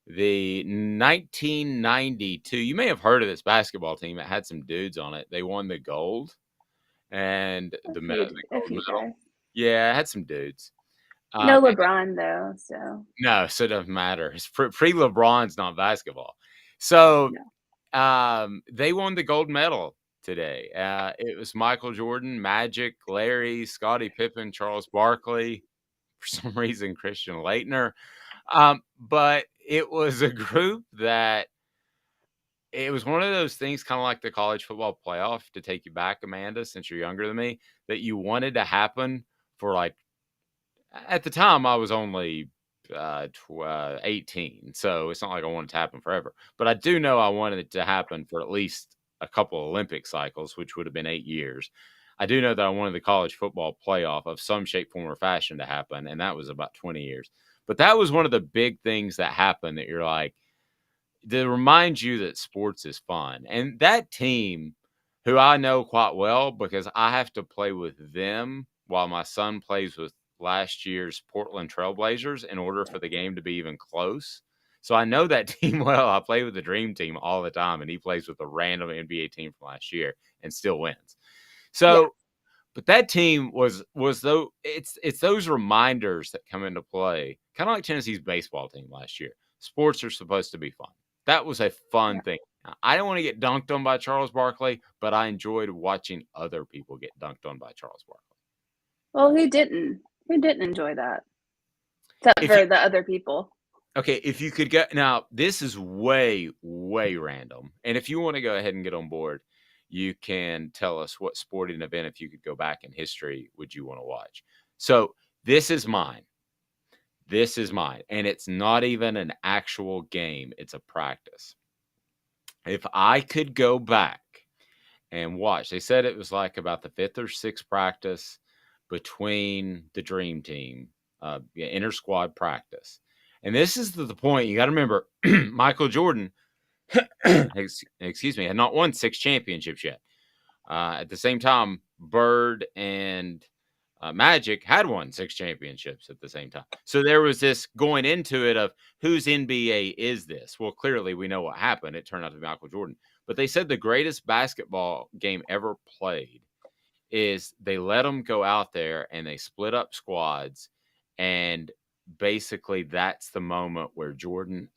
Speaker 2: the 1992, you may have heard of this basketball team. It had some dudes on it. They won the gold and the gold medal. Yeah, it had some dudes.
Speaker 3: No LeBron, though. So
Speaker 2: no, so it doesn't matter. It's pre-LeBron's not basketball. So They won the gold medal today. It was Michael Jordan, Magic, Larry, Scottie Pippen, Charles Barkley, for some reason Christian Laettner. But it was a group that it was one of those things, kind of like the college football playoff, to take you back, Amanda, since you're younger than me, that you wanted to happen for, like, at the time I was only 18, so it's not like I wanted to happen forever. But I do know I wanted it to happen for at least a couple Olympic cycles, which would have been 8 years. I do know that I wanted the college football playoff of some shape, form, or fashion to happen, and that was about 20 years. But that was one of the big things that happened that you're like, to remind you that sports is fun. And that team, who I know quite well because I have to play with them while my son plays with last year's Portland Trailblazers in order for the game to be even close. So I know that team well. I play with the dream team all the time, and he plays with a random NBA team from last year and still wins. So, but that team was though it's those reminders that come into play, kind of like Tennessee's baseball team last year. Sports are supposed to be fun. That was a fun thing. I don't want to get dunked on by Charles Barkley, but I enjoyed watching other people get dunked on by Charles Barkley.
Speaker 3: Well, who didn't? Who didn't enjoy that? Except for the other people.
Speaker 2: Okay, if you could go now, this is way, way random. And if you want to go ahead and get on board, you can tell us what sporting event, if you could go back in history, would you want to watch. So this is mine. This is mine. And it's not even an actual game. It's a practice. If I could go back and watch, they said it was like about the 5th or 6th practice between the dream team, inter-squad practice. And this is the point. You got to remember, Michael Jordan, excuse me, had not won 6 championships yet. At the same time, Bird and Magic had won 6 championships at the same time. So there was this going into it of whose NBA is this? Well, clearly we know what happened. It turned out to be Michael Jordan. But they said the greatest basketball game ever played is they let them go out there and they split up squads. And basically that's the moment where Jordan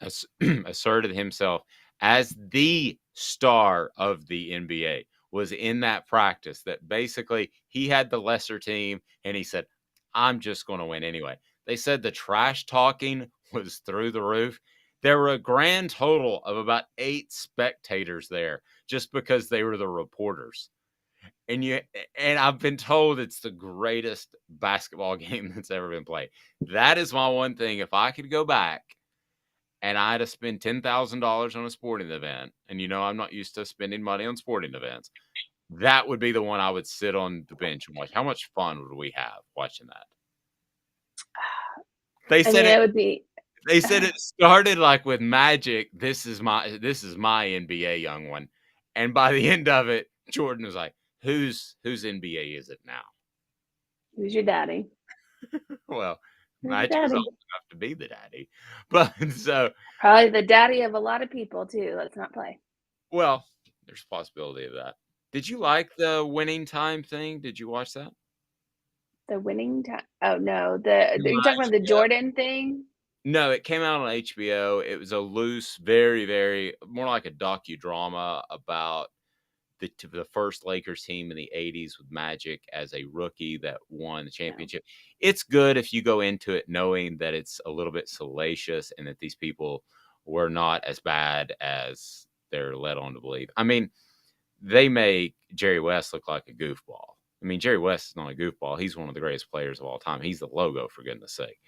Speaker 2: asserted himself as the star of the NBA. Was in that practice that basically he had the lesser team and he said, I'm just going to win anyway. They said the trash talking was through the roof. There were a grand total of about 8 spectators there just because they were the reporters. And I've been told it's the greatest basketball game that's ever been played. That is my one thing. If I could go back and I had to spend $10,000 on a sporting event, and I'm not used to spending money on sporting events, that would be the one I would sit on the bench and watch. How much fun would we have watching that? They said it would be. They said it started like with Magic. This is my NBA, young one, and by the end of it, Jordan was like, "Whose NBA is it now?
Speaker 3: Who's your daddy?"
Speaker 2: Well. Magic was old enough to be the daddy, but so
Speaker 3: probably the daddy of a lot of people too. Let's not play.
Speaker 2: Well, there's a possibility of that. Did you like the winning time thing? Did you watch that?
Speaker 3: The winning time? Oh no, you're talking about the Jordan thing?
Speaker 2: No, it came out on HBO. It was a loose, very, very more like a docudrama about the first Lakers team in the 80s with Magic as a rookie that won the championship. It's good if you go into it knowing that it's a little bit salacious and that these people were not as bad as they're led on to believe. I mean, they make Jerry West look like a goofball. I mean, Jerry West is not a goofball. He's one of the greatest players of all time. He's the logo, for goodness sake.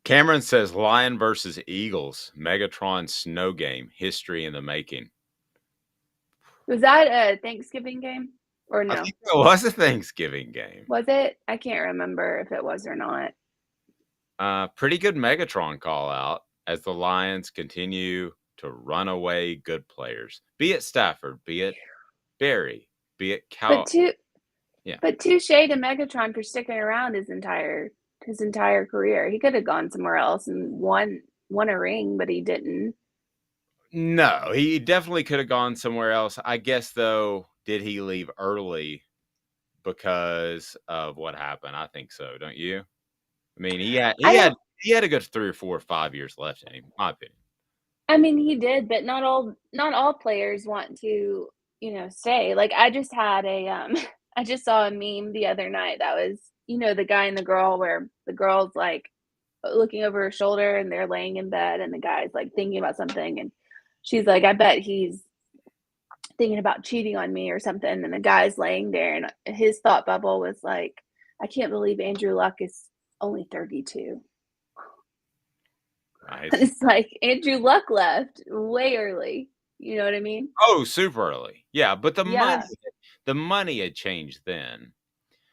Speaker 2: Cameron says Lion versus Eagles, Megatron snow game, history in the making.
Speaker 3: Was that a Thanksgiving game or no?
Speaker 2: I think it was a Thanksgiving game.
Speaker 3: Was it? I can't remember if it was or not.
Speaker 2: Pretty good Megatron call out as the Lions continue to run away good players. Be it Stafford, be it Barry, be it Cal.
Speaker 3: But touche to Megatron for sticking around his entire career. He could have gone somewhere else and won a ring, but he didn't.
Speaker 2: No, he definitely could have gone somewhere else. I guess, though, did he leave early because of what happened? I think so. Don't you? I mean, he had a good 3 or 4 or 5 years left in him, in my opinion.
Speaker 3: I mean, he did, but not all players want to, stay. Like I just had I just saw a meme the other night that was, the guy and the girl where the girl's like looking over her shoulder and they're laying in bed and the guy's like thinking about something and she's like, I bet he's thinking about cheating on me or something. And the guy's laying there and his thought bubble was like, I can't believe Andrew Luck is only 32.
Speaker 2: Nice.
Speaker 3: It's like Andrew Luck left way early. You know what I mean?
Speaker 2: Oh, super early. Yeah, but the
Speaker 3: Yeah.
Speaker 2: money had changed then.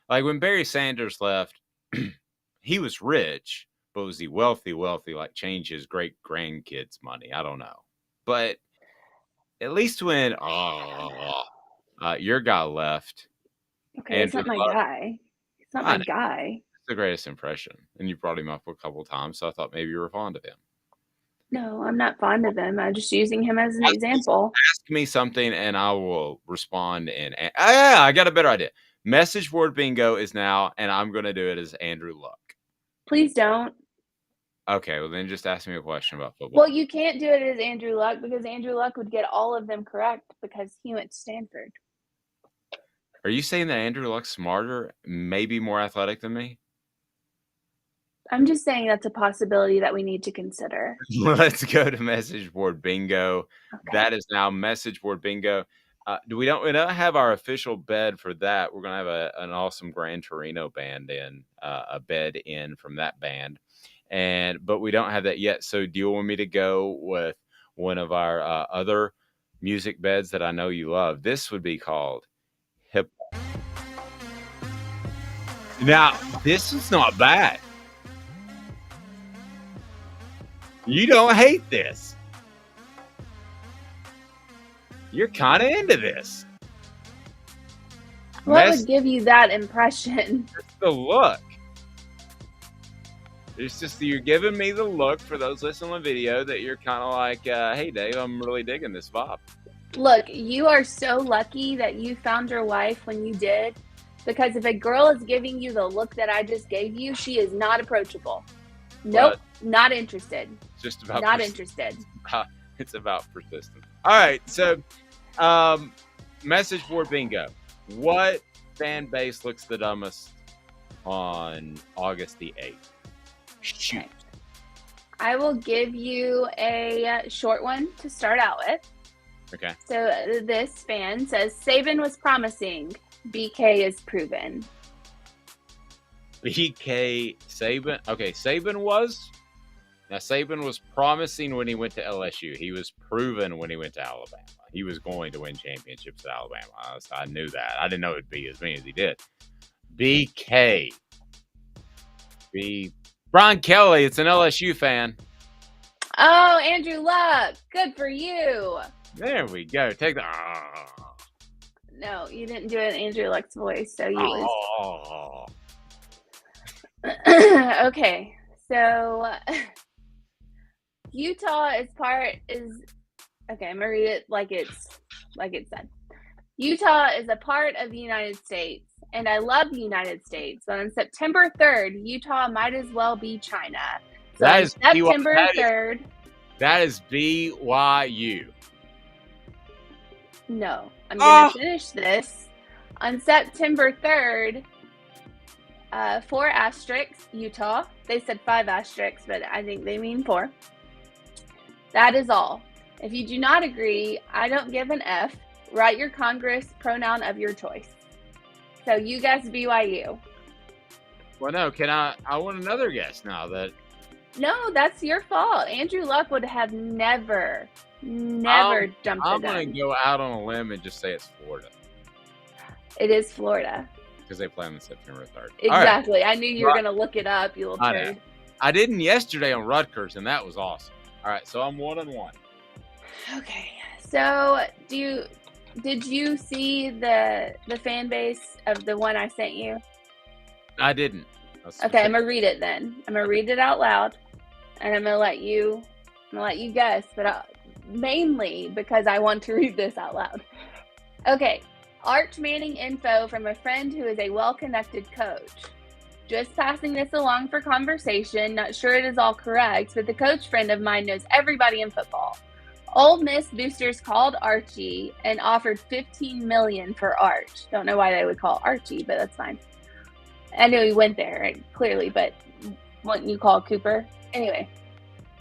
Speaker 2: Like when Barry Sanders left, he was rich, but was he wealthy, like change his great grandkids' money? I don't know. But at least when your guy left.
Speaker 3: Okay, it's not my guy. It's not my guy.
Speaker 2: It's the greatest impression. And you brought him up a couple of times, so I thought maybe you were fond of him.
Speaker 3: No, I'm not fond of him. I'm just using him as an example.
Speaker 2: Ask me something and I will respond. I got a better idea. Message board bingo is now, and I'm going to do it as Andrew Luck.
Speaker 3: Please don't.
Speaker 2: Okay, well then just ask me a question about football.
Speaker 3: Well, you can't do it as Andrew Luck because Andrew Luck would get all of them correct because he went to Stanford.
Speaker 2: Are you saying that Andrew Luck's smarter, maybe more athletic than me?
Speaker 3: I'm just saying that's a possibility that we need to consider.
Speaker 2: Let's go to message board bingo.
Speaker 3: Okay.
Speaker 2: That is now message board bingo. We don't have our official bed for that. We're gonna have an awesome Gran Torino band in a bed in from that band, but we don't have that yet. So do you want me to go with one of our other music beds that I know you love? This would be called hip. Now this is not bad. You don't hate this. You're kind of into this.
Speaker 3: What would give you that impression?
Speaker 2: It's the look. It's just you're giving me the look for those listening on video that you're kind of like, hey, Dave, I'm really digging this vibe.
Speaker 3: Look, you are so lucky that you found your wife when you did, because if a girl is giving you the look that I just gave you, she is not approachable. Nope, not interested.
Speaker 2: Just about
Speaker 3: not interested.
Speaker 2: It's about persistence. All right, so message board bingo. What fan base looks the dumbest on August the 8th? Shoot.
Speaker 3: Okay. I will give you a short one to start out with.
Speaker 2: Okay.
Speaker 3: So this fan says, Saban was promising, BK is proven.
Speaker 2: BK Saban. Okay, Saban was. Now, Saban was promising when he went to LSU. He was proven when he went to Alabama. He was going to win championships at Alabama. I knew that. I didn't know it would be as many as he did. BK. Brian Kelly. It's an LSU fan.
Speaker 3: Oh, Andrew Luck. Good for you.
Speaker 2: There we go. Take the.
Speaker 3: No, you didn't do it in Andrew Luck's voice, so you was. Okay, so Utah is okay, I'm gonna read it like it said. Utah is a part of the United States, and I love the United States, but on September 3rd, Utah might as well be China. So
Speaker 2: that is
Speaker 3: September 3rd.
Speaker 2: That is BYU.
Speaker 3: No, I'm gonna finish this. On September 3rd, 4 asterisks, Utah. They said 5 asterisks, but I think they mean 4. That is all. If you do not agree, I don't give an F. Write your Congress pronoun of your choice. So you guess BYU.
Speaker 2: Well, no, I want another guess now that.
Speaker 3: No, that's your fault. Andrew Luck would have never jumped the gun.
Speaker 2: I'm going to go out on a limb and just say it's Florida.
Speaker 3: It is Florida.
Speaker 2: Because they play on September 3rd.
Speaker 3: Exactly. Right. I knew you were going to look it up, you little turd.
Speaker 2: I didn't yesterday on Rutgers, and that was awesome. All right, so I'm 1-1.
Speaker 3: Okay. So did you see the fan base of the one I sent you?
Speaker 2: I didn't.
Speaker 3: Okay, I'm going to read it then. I'm going to read it out loud, and I'm going to let you guess, but mainly because I want to read this out loud. Okay. Arch Manning info from a friend who is a well-connected coach. Just passing this along for conversation. Not sure it is all correct, but the coach friend of mine knows everybody in football. Ole Miss boosters called Archie and offered $15 million for Arch. Don't know why they would call Archie, but that's fine. I know he went there, clearly, but wouldn't you call Cooper? Anyway,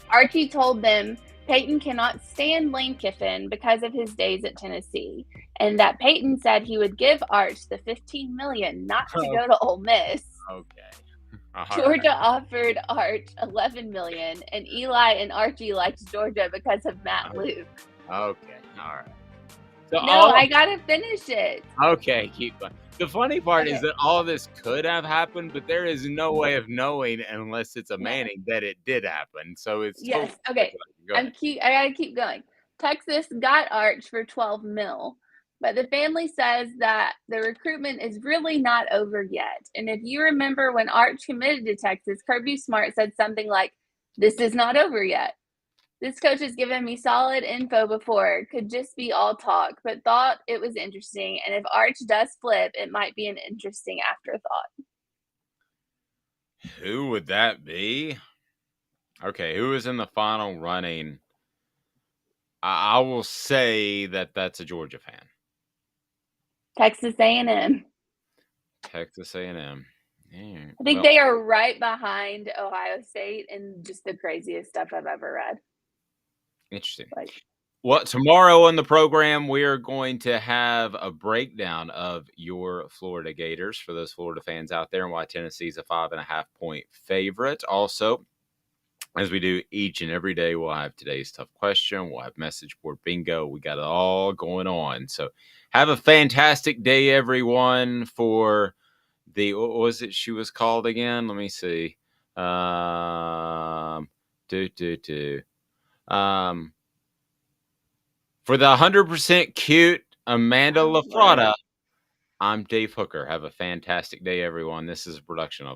Speaker 3: Archie told them Peyton cannot stand Lane Kiffin because of his days at Tennessee, and that Peyton said he would give Arch the $15 million not to go to Ole Miss.
Speaker 2: Okay.
Speaker 3: Georgia offered Arch $11 million, and Eli and Archie liked Georgia because of Matt Luke.
Speaker 2: Okay. All right. So
Speaker 3: I gotta finish it.
Speaker 2: Okay, keep going. The funny part is
Speaker 3: Okay.
Speaker 2: that all this could have happened, but there is no way of knowing unless it's a Manning that it did happen. So it's
Speaker 3: Yes.
Speaker 2: totally
Speaker 3: Okay.
Speaker 2: Go ahead.
Speaker 3: I gotta keep going. Texas got Arch for $12 million, but the family says that the recruitment is really not over yet. And if you remember when Arch committed to Texas, Kirby Smart said something like, "This is not over yet. This coach has given me solid info before. Could just be all talk, but thought it was interesting. And if Arch does flip, it might be an interesting afterthought."
Speaker 2: Who would that be? Okay, who is in the final running? I will say that that's a Georgia fan.
Speaker 3: Texas A&M.
Speaker 2: Texas A&M.
Speaker 3: I think they are right behind Ohio State and just the craziest stuff I've ever read.
Speaker 2: Interesting.
Speaker 3: Like,
Speaker 2: Well, tomorrow on the program, we are going to have a breakdown of your Florida Gators for those Florida fans out there and why Tennessee's a 5.5-point favorite. Also, as we do each and every day, we'll have today's tough question. We'll have message board bingo. We got it all going on. So have a fantastic day, everyone, for the, what was it she was called again? Let me see. For the 100% cute Amanda LaFratta, I'm Dave Hooker. Have a fantastic day, everyone. This is a production of